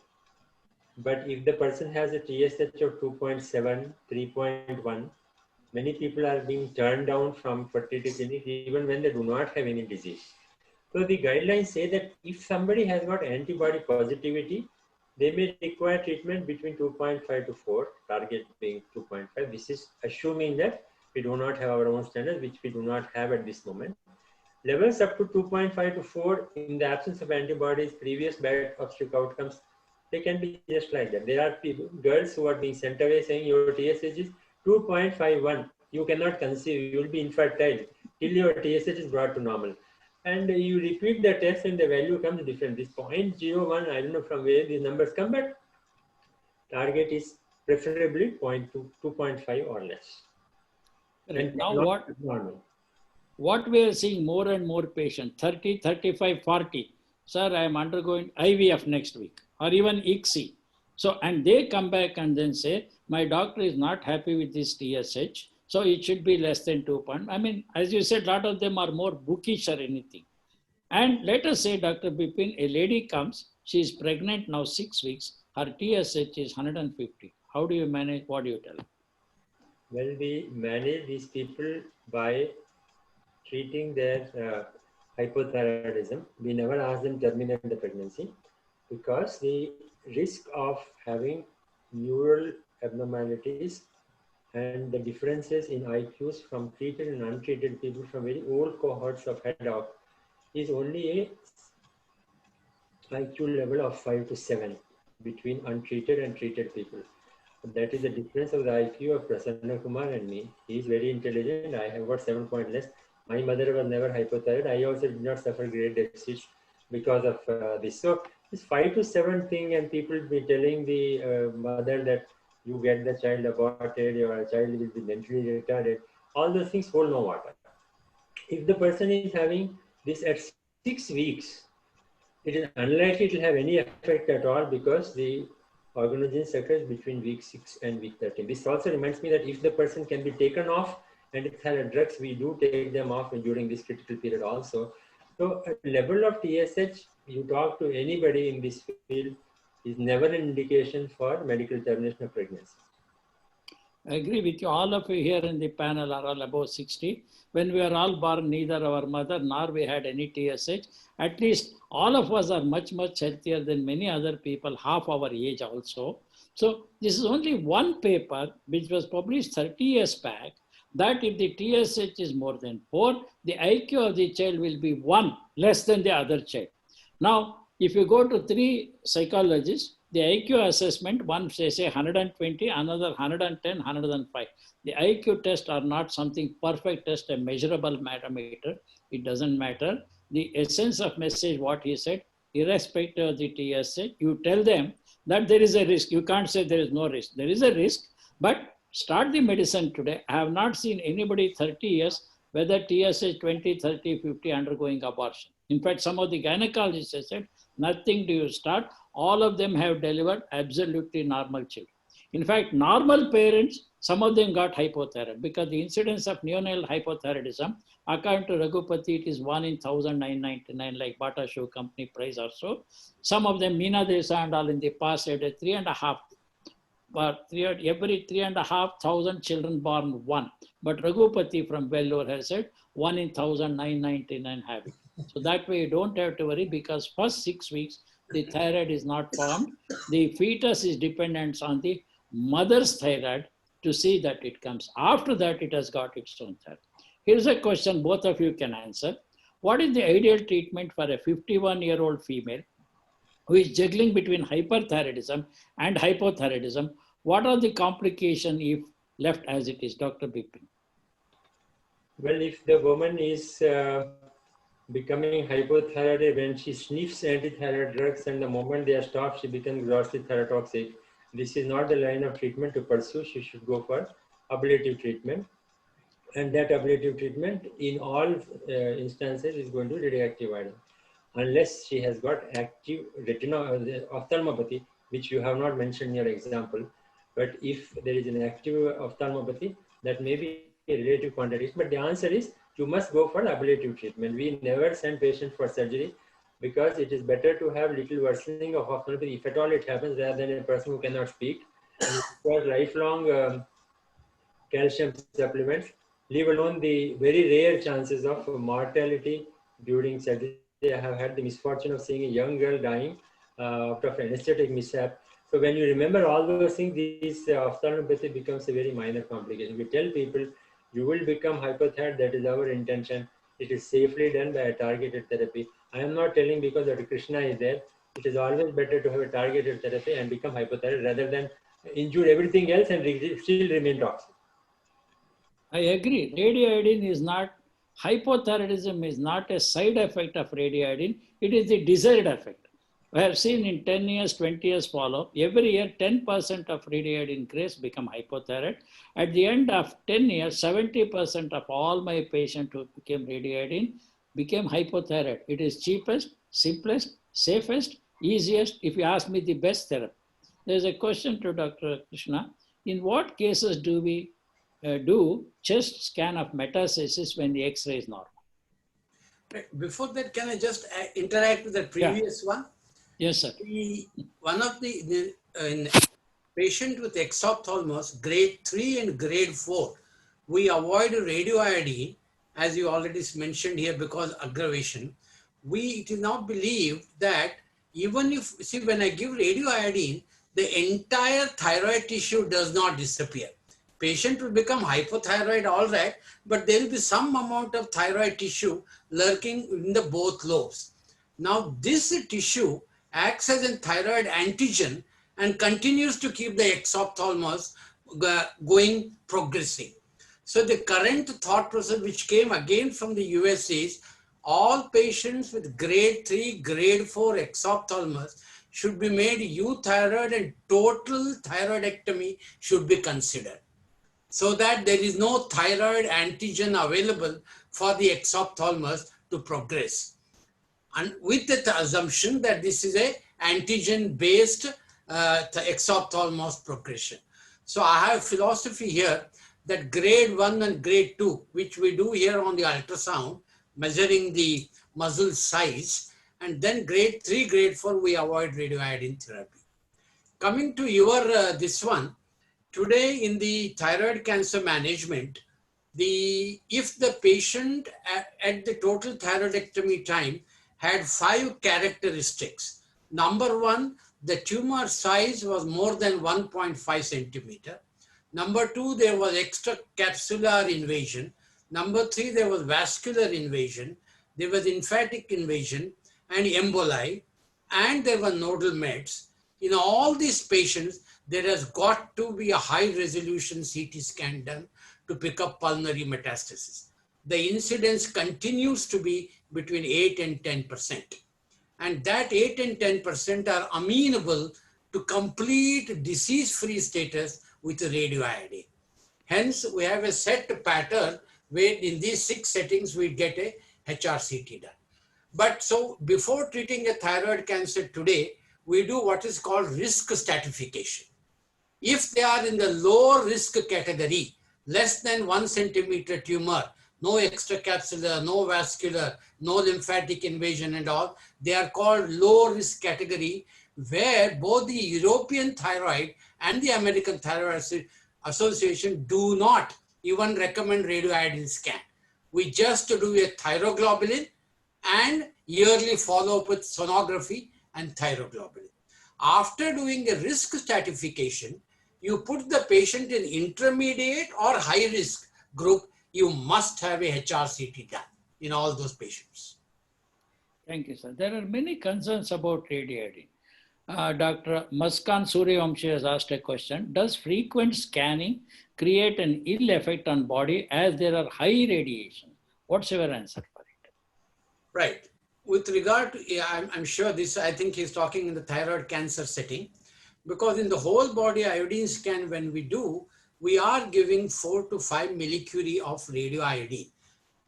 But if the person has a TSH of 2.7, 3.1, many people are being turned down from fertility clinics even when they do not have any disease. So the guidelines say that if somebody has got antibody positivity, they may require treatment between 2.5 to 4, target being 2.5. This is assuming that we do not have our own standards, which we do not have at this moment. Levels up to 2.5 to 4 in the absence of antibodies, previous bad obstetric outcomes, they can be just like that. There are people, girls who are being sent away saying your TSH is 2.51. You cannot conceive, you will be infertile till your TSH is brought to normal. And you repeat the test and the value comes different. This 0.01, I don't know from where these numbers come, but target is preferably 0.2, 2.5 or less. And now what we are seeing more and more patients, 30, 35, 40. Sir, I am undergoing IVF next week or even ICSI. So, and they come back and then say, my doctor is not happy with this TSH. So it should be less than 2 point. I mean, as you said, a lot of them are more bookish or anything. And let us say, Dr. Bipin, a lady comes, she is pregnant now 6 weeks, her TSH is 150. How do you manage? What do you tell? Well, we manage these people by treating their hypothyroidism. We never ask them to terminate the pregnancy because the risk of having neural abnormalities and the differences in IQs from treated and untreated people from very old cohorts of head off is only a IQ level of 5 to 7 between untreated and treated people. That is the difference of the IQ of Prasanna Kumar and me. He is very intelligent. I have got 7 point less. My mother was never hypothyroid. I also did not suffer great deficits because of this. So this 5 to 7 thing, and people be telling the mother that you get the child aborted, your child will be mentally retarded. All those things hold no water. If the person is having this at 6 weeks, it is unlikely it will have any effect at all because the organogenesis occurs between week 6 and week 13. This also reminds me that if the person can be taken off and if there are drugs, we do take them off during this critical period also. So a level of TSH, you talk to anybody in this field, is never an indication for medical termination of pregnancy. I agree with you. All of you here in the panel are all above 60. When we are all born, neither our mother nor we had any TSH. At least all of us are much, much healthier than many other people, half our age also. So this is only one paper which was published 30 years back, that if the TSH is more than 4, the IQ of the child will be 1 less than the other child. Now, if you go to 3 psychologists, the IQ assessment, one say 120, another 110, 105. The IQ tests are not something perfect test, a measurable parameter. It doesn't matter. The essence of message, what he said, irrespective of the TSH, you tell them that there is a risk. You can't say there is no risk. There is a risk, but start the medicine today. I have not seen anybody 30 years, whether TSH 20, 30, 50 undergoing abortion. In fact, some of the gynecologists have said, nothing do you start. All of them have delivered absolutely normal children. In fact, normal parents, some of them got hypothyroid because the incidence of neonatal hypothyroidism, according to Raghupati, it is 1 in 1,999, like Bata Shoe Company price or so. Some of them, Meena Desa and all in the past, had a 3.5, but every 3,500 children born 1. But Raghupati from Vellore has said 1 in 1,999 have it. So that way you don't have to worry because first 6 weeks, the thyroid is not formed. The fetus is dependent on the mother's thyroid to see that it comes. After that, it has got its own thyroid. Here's a question both of you can answer. What is the ideal treatment for a 51-year-old female who is juggling between hyperthyroidism and hypothyroidism? What are the complications if left as it is, Dr. Bipin? Well, if the woman is becoming hypothyroid when she sniffs anti-thyroid drugs and the moment they are stopped, she becomes grossly thyrotoxic. This is not the line of treatment to pursue. She should go for ablative treatment. And that ablative treatment in all instances is going to be radioactive iodine. Unless she has got active ophthalmopathy, which you have not mentioned in your example. But if there is an active ophthalmopathy, that may be a relative contradiction. But the answer is you must go for ablative treatment. We never send patients for surgery because it is better to have little worsening of ophthalmopathy, if at all it happens, rather than a person who cannot speak. And for lifelong calcium supplements, leave alone the very rare chances of mortality during surgery. I have had the misfortune of seeing a young girl dying out of anesthetic mishap. So when you remember all those things, this ophthalmopathy becomes a very minor complication. We tell people, you will become hypothyroid, that is our intention. It is safely done by a targeted therapy. I am not telling because Dr. Krishna is there. It is always better to have a targeted therapy and become hypothyroid rather than injure everything else and still remain toxic. I agree. Radioiodine is not, hypothyroidism is not a side effect of radioiodine. It is the desired effect. I have seen in 10 years, 20 years follow, every year 10% of radioiodine craze become hypothyroid. At the end of 10 years, 70% of all my patients who became radioiodine became hypothyroid. It is cheapest, simplest, safest, easiest, if you ask me, the best therapy. There's a question to Dr. Krishna. In what cases do we do chest scan of metastasis when the X-ray is normal? Before that, can I just interact with the previous one? Yes, sir. One of the patient with exophthalmos, grade 3 and grade 4, we avoid radioiodine, as you already mentioned here, because aggravation. We do not believe that even if, see, when I give radioiodine, the entire thyroid tissue does not disappear. Patient will become hypothyroid, all right, but there will be some amount of thyroid tissue lurking in the both lobes. Now, this tissue acts as a thyroid antigen and continues to keep the exophthalmos going, progressing. So the current thought process which came again from the US is all patients with grade 3, grade 4 exophthalmos should be made euthyroid and total thyroidectomy should be considered, so that there is no thyroid antigen available for the exophthalmos to progress. And with the assumption that this is a antigen-based exophthalmos progression. So I have philosophy here that grade 1 and grade 2, which we do here on the ultrasound, measuring the muscle size, and then grade 3, grade 4, we avoid radioiodine therapy. Coming to your this one, today in the thyroid cancer management, if the patient at the total thyroidectomy time had 5 characteristics. Number 1, the tumor size was more than 1.5 centimeter. Number 2, there was extracapsular invasion. Number 3, there was vascular invasion. There was lymphatic invasion and emboli, and there were nodal mets. In all these patients, there has got to be a high resolution CT scan done to pick up pulmonary metastasis. The incidence continues to be between 8 and 10%. And that 8 and 10% are amenable to complete disease-free status with radioiodine. Hence, we have a set pattern where in these 6 settings, we get a HRCT done. But so before treating a thyroid cancer today, we do what is called risk stratification. If they are in the low risk category, less than 1 centimeter tumor, no extracapsular, no vascular, no lymphatic invasion and all, they are called low risk category, where both the European Thyroid and the American Thyroid Association do not even recommend radioiodine scan. We just do a thyroglobulin and yearly follow-up with sonography and thyroglobulin. After doing a risk stratification, you put the patient in intermediate or high risk group, you must have a HRCT done in all those patients. Thank you, sir. There are many concerns about radioiodine. Dr. Muskan Suryavamshi has asked a question. Does frequent scanning create an ill effect on body as there are high radiation? What's your answer for it? Right. With regard to, I'm sure this, I think he's talking in the thyroid cancer setting, because in the whole body iodine scan, when we do, we are giving 4 to 5 millicurie of radioiodine.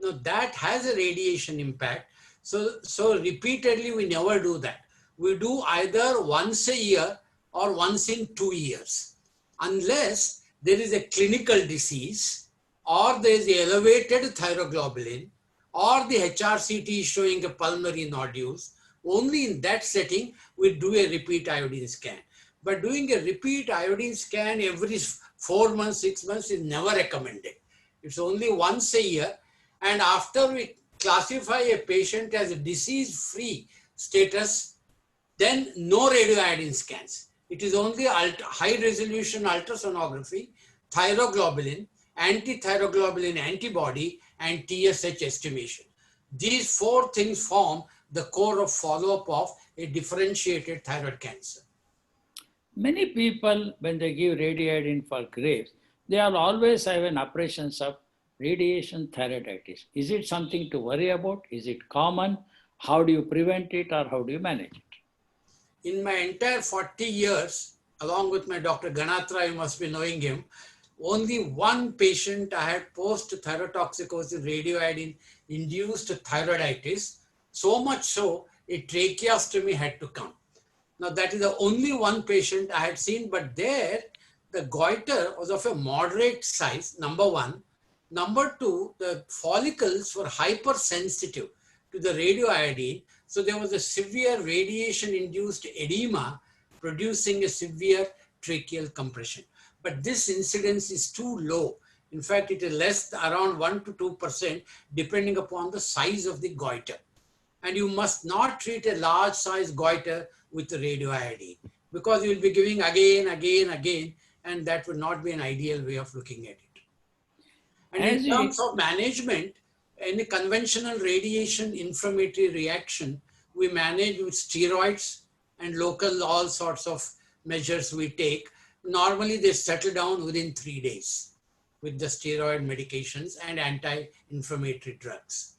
Now that has a radiation impact. So repeatedly, we never do that. We do either once a year or once in 2 years, unless there is a clinical disease or there is elevated thyroglobulin or the HRCT is showing a pulmonary nodules. Only in that setting, we do a repeat iodine scan. But doing a repeat iodine scan every 4 months, 6 months is never recommended. It's only once a year. And after we classify a patient as a disease-free status, then no radioiodine scans. It is only high-resolution ultrasonography, thyroglobulin, anti-thyroglobulin antibody, and TSH estimation. These 4 things form the core of follow-up of a differentiated thyroid cancer. Many people, when they give radioiodine for Graves, they will always have an apprehension of radiation thyroiditis. Is it something to worry about? Is it common? How do you prevent it or how do you manage it? In my entire 40 years, along with my Dr. Ganatra, you must be knowing him, only one patient I had post-thyrotoxicosis radioiodine-induced thyroiditis, so much so a tracheostomy had to come. Now that is the only one patient I had seen, but there the goiter was of a moderate size, number 1. Number 2, the follicles were hypersensitive to the radioiodine. So there was a severe radiation-induced edema producing a severe tracheal compression. But this incidence is too low. In fact, it is less, around 1 to 2%, depending upon the size of the goiter. And you must not treat a large size goiter with radioiodine, because you will be giving again, and that would not be an ideal way of looking at it. And in As you terms of management, in a conventional radiation inflammatory reaction, we manage with steroids and local all sorts of measures we take. Normally they settle down within 3 days with the steroid medications and anti-inflammatory drugs.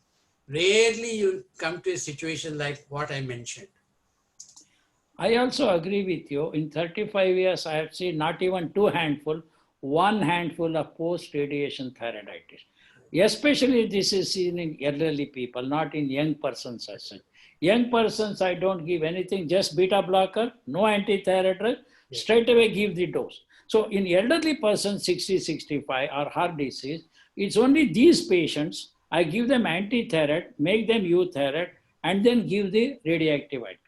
Rarely you come to a situation like what I mentioned. I also agree with you. In 35 years, I have seen not even two handful, one handful of post-radiation thyroiditis. Especially this is seen in elderly people, not in young persons as such. Young persons, I don't give anything, just beta blocker, no anti-thyroid drug, straight away give the dose. So in elderly persons, 60, 65 or heart disease, it's only these patients, I give them anti-thyroid, make them use thyroid, and then give the radioactive item.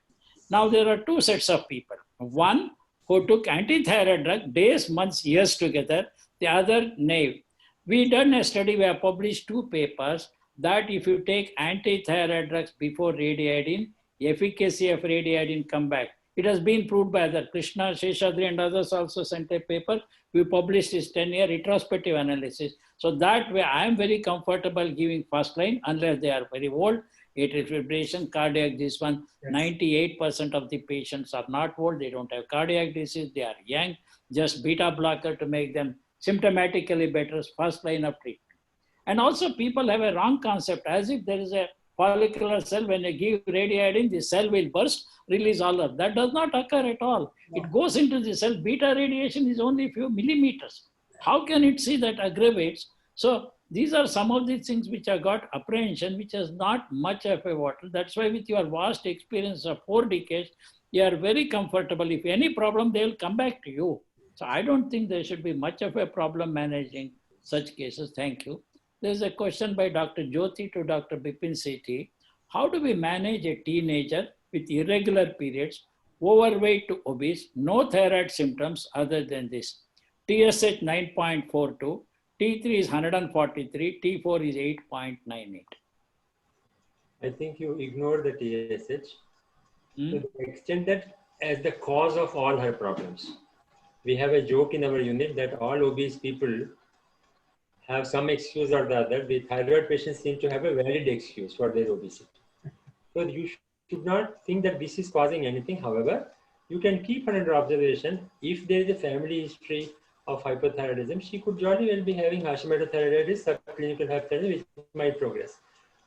Now there are two sets of people. One who took anti-thyroid drug days, months, years together. The other naive. We done a study, we have published 2 papers that if you take anti-thyroid drugs before radiation, efficacy of radiation come back. It has been proved by other. Krishna, Sheshadri and others also sent a paper. We published this 10-year retrospective analysis. So that way I am very comfortable giving first line unless they are very old. Atrial fibrillation, cardiac, this one, 98% of the patients are not old, they don't have cardiac disease, they are young, just beta blocker to make them symptomatically better, first line of treatment. And also people have a wrong concept, as if there is a follicular cell, when you give radiation, the cell will burst, release all of that. Does not occur at all. It goes into the cell. Beta radiation is only a few millimeters. How can it see that aggravates? So these are some of the things which have got apprehension, which has not much of a water. That's why with your vast experience of 4 decades, you are very comfortable. If any problem, they will come back to you. So I don't think there should be much of a problem managing such cases. Thank you. There's a question by Dr. Jyoti to Dr. Bipin Sethi. How do we manage a teenager with irregular periods, overweight to obese, no thyroid symptoms other than this? TSH 9.42, T3 is 143, T4 is 8.98. I think you ignore the TSH to the extent that as the cause of all her problems. We have a joke in our unit that all obese people have some excuse or the other. The thyroid patients seem to have a valid excuse for their obesity. So you should not think that this is causing anything. However, you can keep her under observation. If there is a family history of hypothyroidism, she could jolly well be having Hashimoto thyroiditis, subclinical hypothyroidism, which might progress.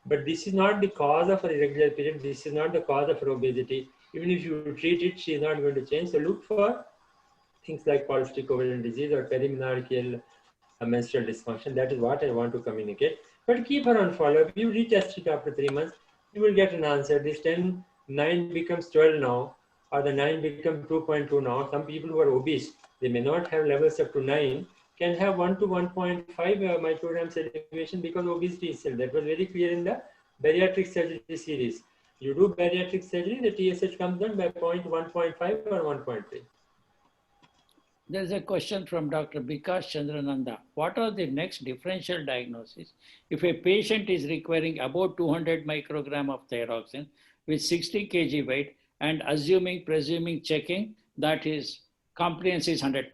But this is not the cause of her irregular period. This is not the cause of her obesity. Even if you treat it, she is not going to change. So look for things like polycystic ovarian disease or perimenarcheal menstrual dysfunction. That is what I want to communicate. But keep her on follow-up. You retest it after 3 months. You will get an answer. This 9 becomes 12 now, or the 9 becomes 2.2 now. Some people who are obese, they may not have levels up to 9, can have 1 to 1.5 micrograms elevation because obesity itself. That was very clear in the bariatric surgery series. You do bariatric surgery, the TSH comes down by 1.5 or 1.3. There's a question from Dr. Bikash Chandrananda. What are the next differential diagnoses if a patient is requiring about 200 microgram of thyroxine with 60 kg weight and presuming checking that his compliance is 100%?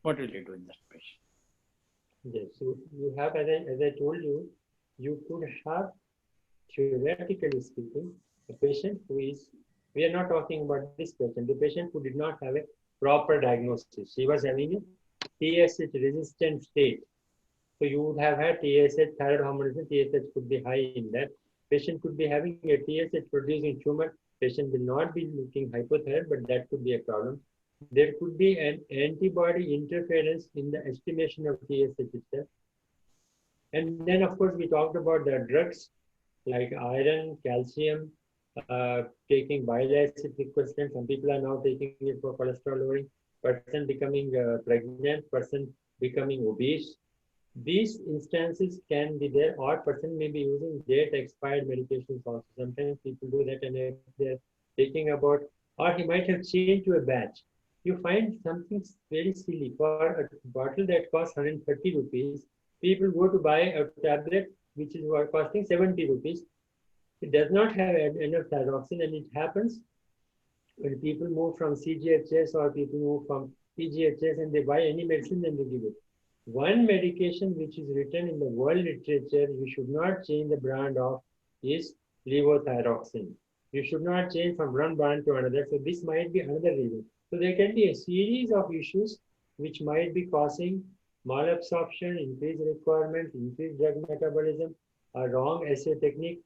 What will you do in that patient? Yes, so you have, as I told you, you could have, theoretically speaking, a patient who is, we are not talking about this patient, the patient who did not have a proper diagnosis. She was having a TSH resistant state. So you would have had TSH, thyroid hormone, TSH could be high in that. Patient could be having a TSH producing tumor. Patient will not be looking hypothyroid, but that could be a problem. There could be an antibody interference in the estimation of TSH itself. And then, of course, we talked about the drugs like iron, calcium, taking bile acid equivalent. Some people are now taking it for cholesterol lowering. Person becoming pregnant, person becoming obese. These instances can be there, or person may be using date expired medications also. Sometimes people do that, and if they're taking about, or he might have changed to a batch. You find something very silly. For a bottle that costs 130 rupees, people go to buy a tablet which is costing 70 rupees. It does not have enough thyroxine, and it happens when people move from CGHS or people move from PGHS and they buy any medicine and they give it. One medication which is written in the world literature, you should not change the brand of, is levothyroxine. You should not change from one brand to another. So this might be another reason. So there can be a series of issues which might be causing malabsorption, increased requirement, increased drug metabolism, a wrong assay technique.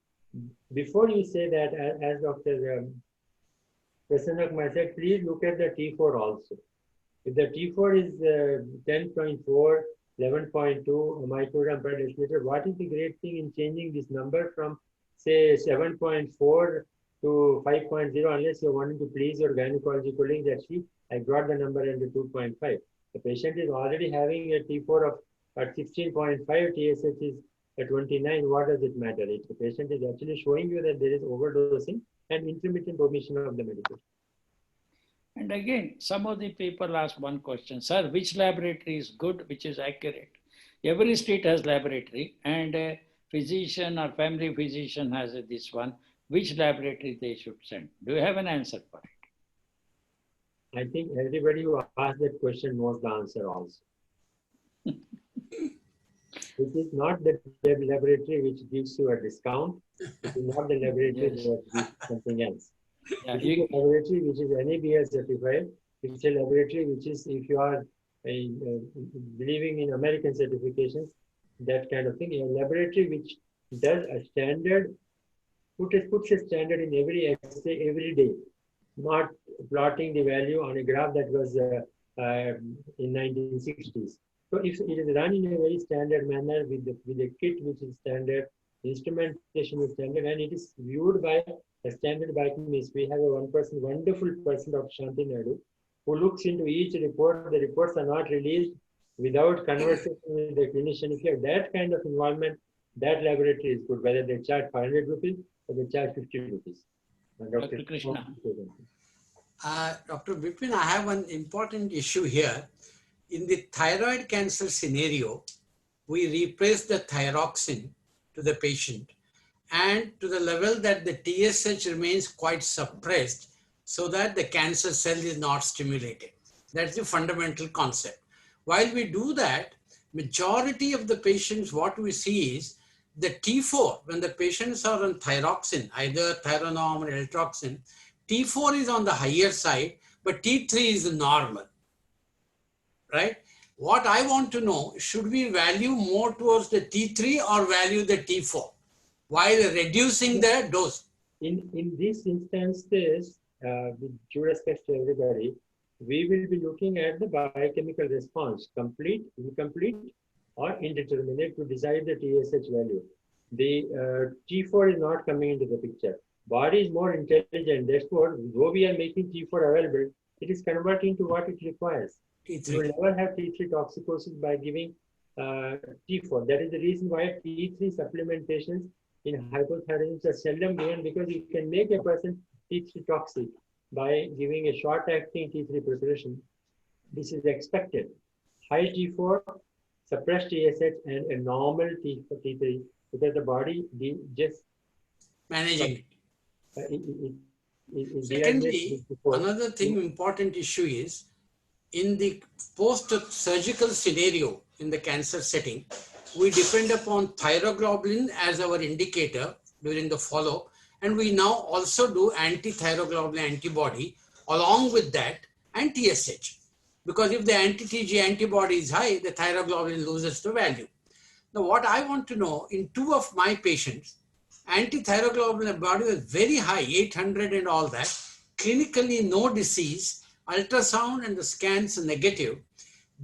Before you say that, as Dr. Prasanna Kumar said, please look at the T4 also. If the T4 is 10.4, 11.2 microgram per deciliter, what is the great thing in changing this number from, say, 7.4 to 5.0, unless you're wanting to please your gynecology colleague that she, I brought the number into 2.5. The patient is already having a T4 of at 16.5, TSH is at 29. What does it matter? If the patient is actually showing you that there is overdosing and intermittent omission of the medication. And again, some of the people ask one question, sir, which laboratory is good, which is accurate? Every state has laboratory, and a physician or family physician has this one. Which laboratory they should send? Do you have an answer for it? I think everybody who asked that question knows the answer also. It is not the laboratory which gives you a discount. It is not the laboratory Yes. that gives something else. Yeah, It is a laboratory which is NABL certified. It's a laboratory which is, if you are believing in American certifications, that kind of thing. A laboratory which does a standard, puts a standard in every essay every day, not plotting the value on a graph that was in 1960s. So if it is run in a very standard manner with a kit which is standard, instrumentation is standard, and it is viewed by a standard biochemist. We have a wonderful person, Dr. Shanti Naidu, who looks into each report. The reports are not released without conversation with the clinician. If you have that kind of involvement, that laboratory is good, whether they charge 500 rupees or they charge 50 rupees. Dr. Krishna. Dr. Bipin, I have one important issue here. In the thyroid cancer scenario, we replace the thyroxine to the patient and to the level that the TSH remains quite suppressed so that the cancer cell is not stimulated. That's the fundamental concept. While we do that, majority of the patients, what we see is the T4, when the patients are on thyroxine, either Thyronorm or Eltroxin, T4 is on the higher side, but T3 is normal, right? What I want to know, should we value more towards the T3 or value the T4 while reducing the dose? In these instances, with due respect to everybody, we will be looking at the biochemical response, complete, incomplete, or indeterminate, to decide the TSH value. The T4 is not coming into the picture. Body is more intelligent. Therefore, though we are making T4 available, it is converting to what it requires. T3. You will never have T3 toxicosis by giving T4. That is the reason why T3 supplementations in hypothyroidism are seldom given, because you can make a person T3 toxic by giving a short-acting T3 preparation. This is expected. High T4, suppressed TSH, and a normal T3, because the body just Managing. it Secondly, before. another thing, important issue is, in the post-surgical scenario in the cancer setting, we depend upon thyroglobulin as our indicator during the follow-up, and we now also do anti-thyroglobulin antibody along with that and TSH. Because if the anti-TG antibody is high, the thyroglobulin loses the value. Now, what I want to know, in 2 of my patients, anti-thyroglobulin antibody was very high, 800 and all that, clinically no disease, ultrasound and the scans are negative.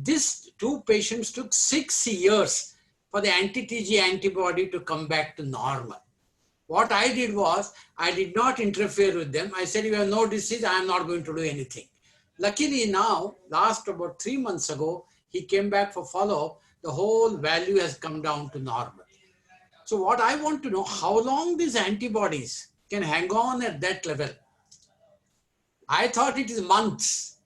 These 2 patients took 6 years for the anti-TG antibody to come back to normal. What I did was, I did not interfere with them. I said, you have no disease, I am not going to do anything. Luckily now, last about 3 months ago, he came back for follow-up. The whole value has come down to normal. So what I want to know, how long these antibodies can hang on at that level? I thought it is months.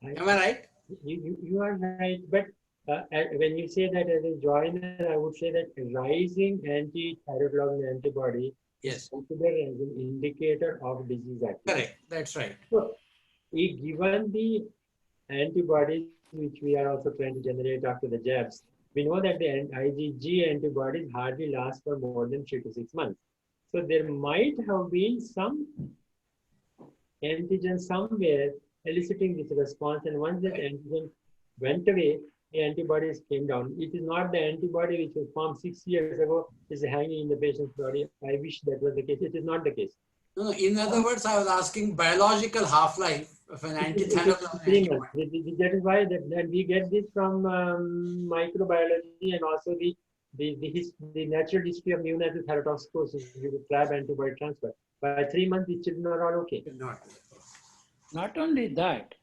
Am I right? You are right, but when you say that as a joiner, I would say that rising anti-thyroglobulin antibody Yes. considered as an indicator of disease activity. Correct. That's right. So, given the antibodies which we are also trying to generate after the jabs, we know that the IgG antibodies hardly last for more than 3 to 6 months. So there might have been some antigen somewhere eliciting this response, and once that antigen went away, the antibodies came down. It is not the antibody which was formed 6 years ago is hanging in the patient's body. I wish that was the case. It is not the case. No, in other words, I was asking biological half-life of an It is antithyroglobulin 3 antibody. months. That is why that we get this from microbiology and also the natural history of neonatal thyrotoxicosis due to Crab antibody transfer. By 3 months, the children are all okay. Not. Not only that,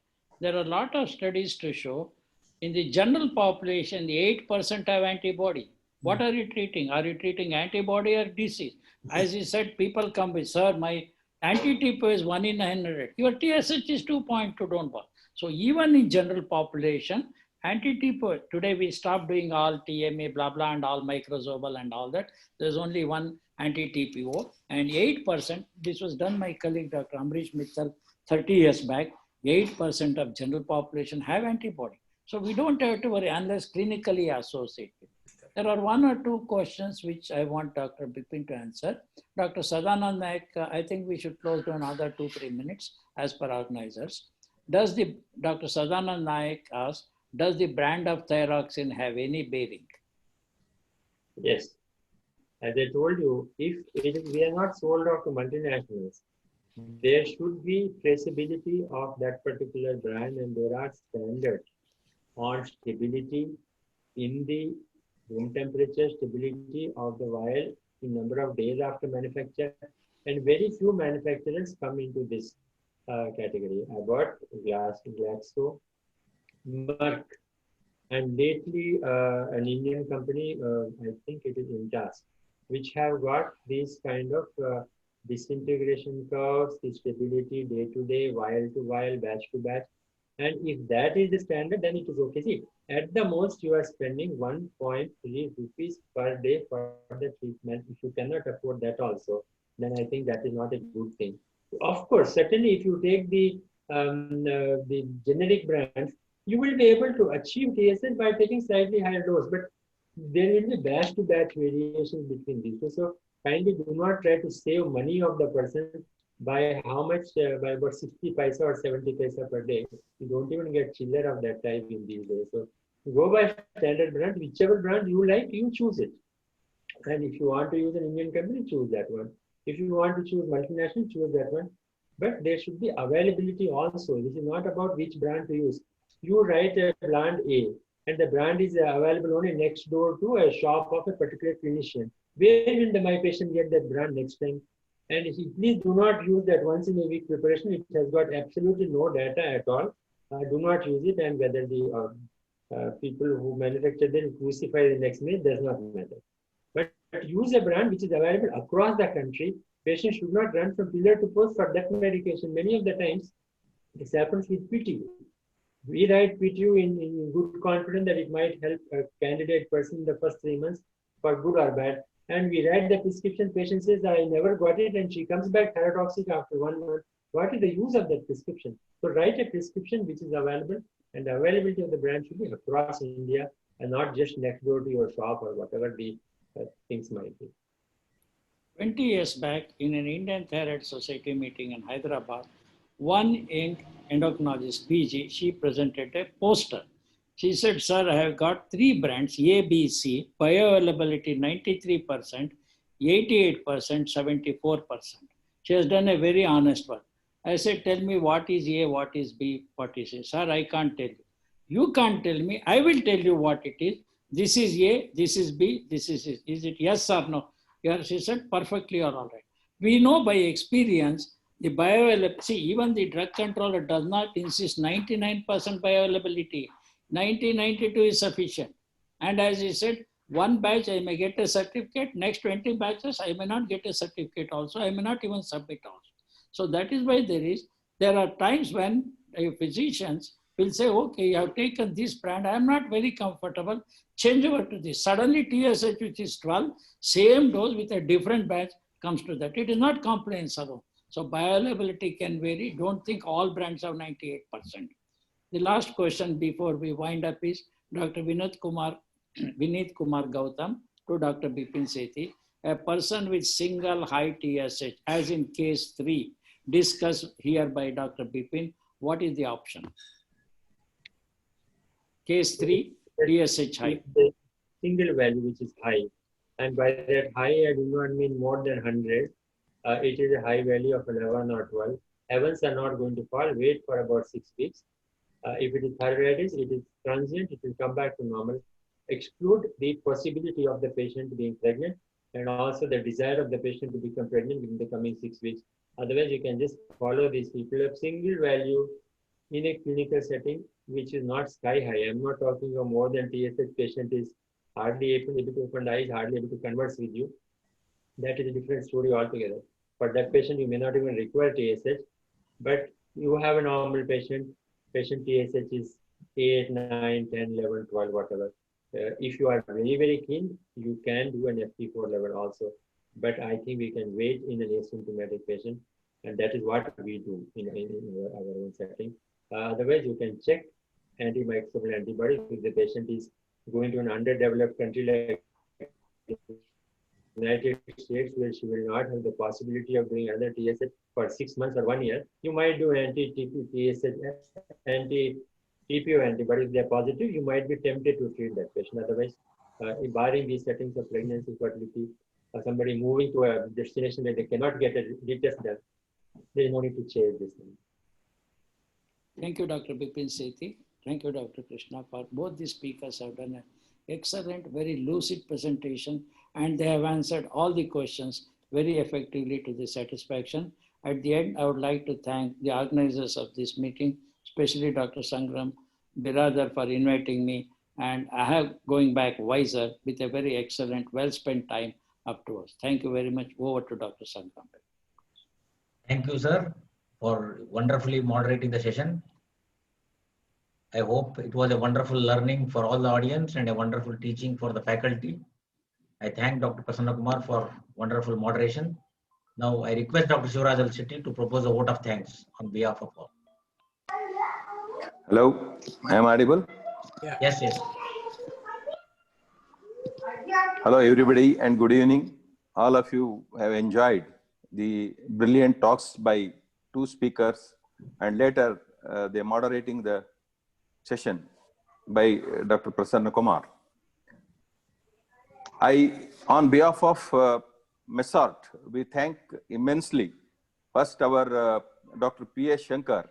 there are a lot of studies to show in the general population, the 8% have antibody. What are you treating? Are you treating antibody or disease? As you said, people come with, sir, my anti-TPO is 1 in 100. Your TSH is 2.2, don't worry. So even in general population, anti-TPO, today we stopped doing all TMA, blah, blah, and all microzoal and all that. There's only one anti-TPO and 8%, this was done by my colleague, Dr. Amrish Mittal, 30 years back, 8% of general population have antibody. So we don't have to worry unless clinically associated. There are 1 or 2 questions which I want Dr. Bipin to answer. Dr. Sadanand Naik, I think we should close to another 2-3 minutes as per organizers. Dr. Sadanand Naik asks, does the brand of thyroxine have any bearing? Yes. As I told you, if we are not sold off to multinationals, there should be traceability of that particular brand, and there are standards on stability in the room temperature, stability of the vial in number of days after manufacture, and very few manufacturers come into this category. Abbott, Glaxo, Merck, and lately an Indian company, I think it is Intas, which have got these kind of disintegration curves, the stability day to day, vial to vial, batch to batch. And if that is the standard, then it is okay. See, at the most, you are spending 1.3 rupees per day for the treatment. If you cannot afford that also, then I think that is not a good thing. Of course, certainly, if you take the generic brands, you will be able to achieve TSH by taking slightly higher dose, but there will be batch to batch variations between these two. So kindly do not try to save money of the person by how much, by about 60 paisa or 70 paisa per day. You don't even get chiller of that type in these days. So go by standard brand, whichever brand you like, you choose it. And if you want to use an Indian company, choose that one. If you want to choose multinational, choose that one. But there should be availability also. This is not about which brand to use. You write a brand A, and the brand is available only next door to a shop of a particular clinician. Where will my patient get that brand next time? And please do not use that once in a week preparation. It has got absolutely no data at all. Do not use it, and whether the people who manufacture them crucify the next minute does not matter. But use a brand which is available across the country. Patients should not run from pillar to post for that medication. Many of the times, this happens with PTU. We write PTU in good confidence that it might help a candidate person in the first 3 months for good or bad. And we write the prescription, patient says, I never got it, and she comes back thyrotoxic after 1 month. What is the use of that prescription? So write a prescription which is available, and the availability of the brand should be across India and not just next door to your shop or whatever the things might be. 20 years back in an Indian Thyroid Society meeting in Hyderabad, one endocrinologist, PG, she presented a poster. She said, sir, I have got 3 brands, A, B, C, bioavailability 93%, 88%, 74%. She has done a very honest work. I said, tell me what is A, what is B, what is C. Sir, I can't tell you. You can't tell me. I will tell you what it is. This is A, this is B, this is C. Is it yes or no? Yes, she said, perfectly or all right. We know by experience, the bioavailability, see, even the drug controller does not insist 99% bioavailability. 92 is sufficient. And as he said, one batch I may get a certificate, next 20 batches I may not get a certificate also, I may not even submit also. So that is why there are times when physicians will say, okay, you have taken this brand, I am not very comfortable, change over to this. Suddenly TSH, which is 12, same dose with a different batch comes to that. It is not compliance alone. So bioavailability can vary. Don't think all brands have 98%. The last question before we wind up is Dr. Vinod Kumar, Vineet Kumar Gautam to Dr. Bipin Sethi. A person with single high TSH, as in case 3, discussed here by Dr. Bipin, what is the option? Case 3, TSH high. The single value which is high. And by that high, I do not mean more than 100. It is a high value of 11 or 12. Heavens are not going to fall. Wait for about 6 weeks. If it is thyroiditis, it is transient. It will come back to normal. Exclude the possibility of the patient being pregnant and also the desire of the patient to become pregnant within the coming 6 weeks. Otherwise, you can just follow these people. A single value in a clinical setting, which is not sky high. I'm not talking of more than TSH patient is hardly able to open eyes, hardly able to converse with you. That is a different story altogether. For that patient, you may not even require TSH, but you have a normal patient TSH is 8, 9, 10, 11, 12, whatever. If you are very, very keen, you can do an FT4 level also. But I think we can wait in an asymptomatic patient, and that is what we do in our own setting. Otherwise, you can check antimicrobial antibodies if the patient is going to an underdeveloped country like United States, where she will not have the possibility of doing another TSH for 6 months or 1 year. You might do anti-TP, anti-TPO antibodies. If they are positive, you might be tempted to treat that patient. Otherwise, barring these settings of pregnancy, fertility, or somebody moving to a destination where they cannot get a retest done, there is no need to change this thing. Thank you, Dr. Bipin Sethi. Thank you, Dr. Krishna, for both the speakers have done an excellent, very lucid presentation, and they have answered all the questions very effectively to the satisfaction. At the end, I would like to thank the organizers of this meeting, especially Dr. Sangram Biradar for inviting me, and I have going back wiser with a very excellent, well-spent time afterwards. Thank you very much. Over to Dr. Sangram. Thank you, sir, for wonderfully moderating the session. I hope it was a wonderful learning for all the audience and a wonderful teaching for the faculty. I thank Dr. Prasanna Kumar for wonderful moderation. Now I request Dr. Shivraj Al-Shetty to propose a vote of thanks on behalf of all. Hello, I am audible? Yeah. Yes, yes. Hello everybody and good evening. All of you have enjoyed the brilliant talks by 2 speakers and later they moderating the session by Dr. Prasanna Kumar. On behalf of MESART, we thank immensely first our Dr. P.S. Shankar,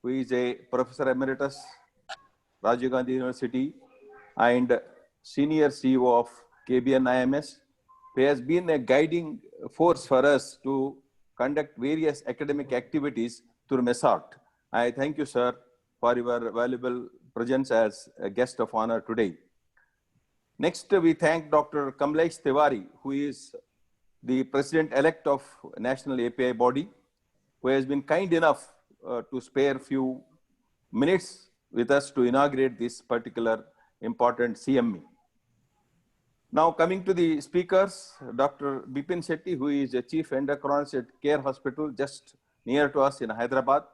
who is a Professor Emeritus, Rajiv Gandhi University, and Senior CEO of KBN IMS, who has been a guiding force for us to conduct various academic activities through MESART. I thank you, sir, for your valuable presence as a guest of honor today. Next, we thank Dr. Kamlesh Tiwari, who is the President-elect of National API Body, who has been kind enough to spare few minutes with us to inaugurate this particular important CME. Now coming to the speakers, Dr. Bipin Sethi, who is a Chief Endocrinologist at Care Hospital just near to us in Hyderabad.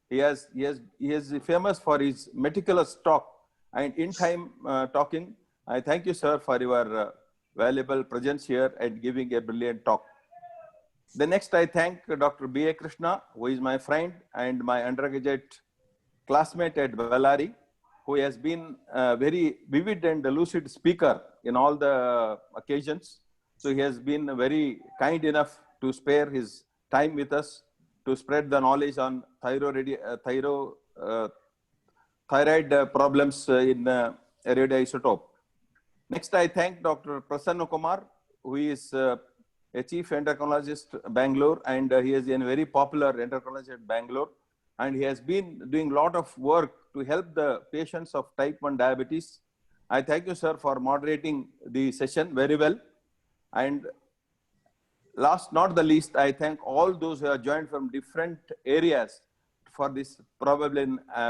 He is famous for his meticulous talk and in-time talking. I thank you, sir, for your valuable presence here and giving a brilliant talk. The next, I thank Dr. B.A. Krishna, who is my friend and my undergraduate classmate at Bellary, who has been a very vivid and lucid speaker in all the occasions. So he has been very kind enough to spare his time with us to spread the knowledge on thyroid problems in radioisotope. Next, I thank Dr. Prasanna Kumar, who is a chief endocrinologist Bangalore, and he is a very popular endocrinologist at Bangalore. And he has been doing a lot of work to help the patients of type 1 diabetes. I thank you, sir, for moderating the session very well. And last not the least, I thank all those who have joined from different areas for this probably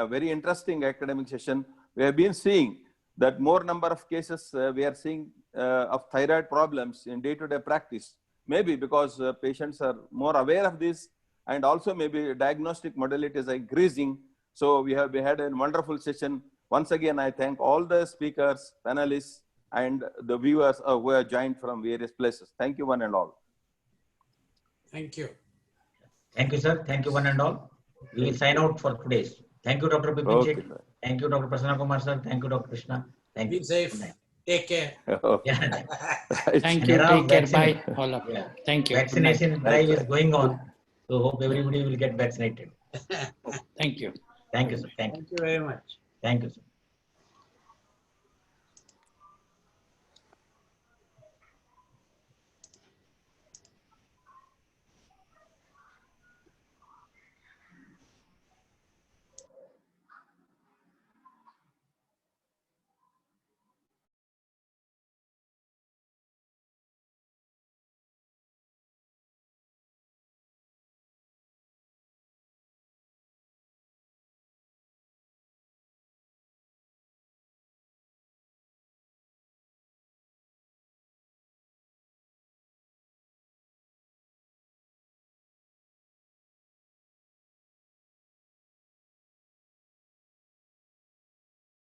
very interesting academic session. We have been seeing that more number of cases we are seeing of thyroid problems in day-to-day practice. maybe because patients are more aware of this, and also maybe diagnostic modalities are increasing. So we had a wonderful session. Once again, I thank all the speakers, panelists, and the viewers who have joined from various places. Thank you, one and all. Thank you. Thank you, sir. Thank you, one and all. We will sign out for today's. Thank you, Dr. Bipin Okay, Shetty. sir. Thank you, Dr. Prasanna Kumar, sir. Thank you, Dr. Krishna. Thank you. Be safe. Good night. Take care. Okay. Yeah. Thank An you. era of Take care. vaccine. Bye, all of you. Yeah. Thank you. Good night. Vaccination drive Right, is right. going on. So hope everybody will get vaccinated. Thank you. Thank you, sir. Thank you. Thank you very much. Thank you, sir.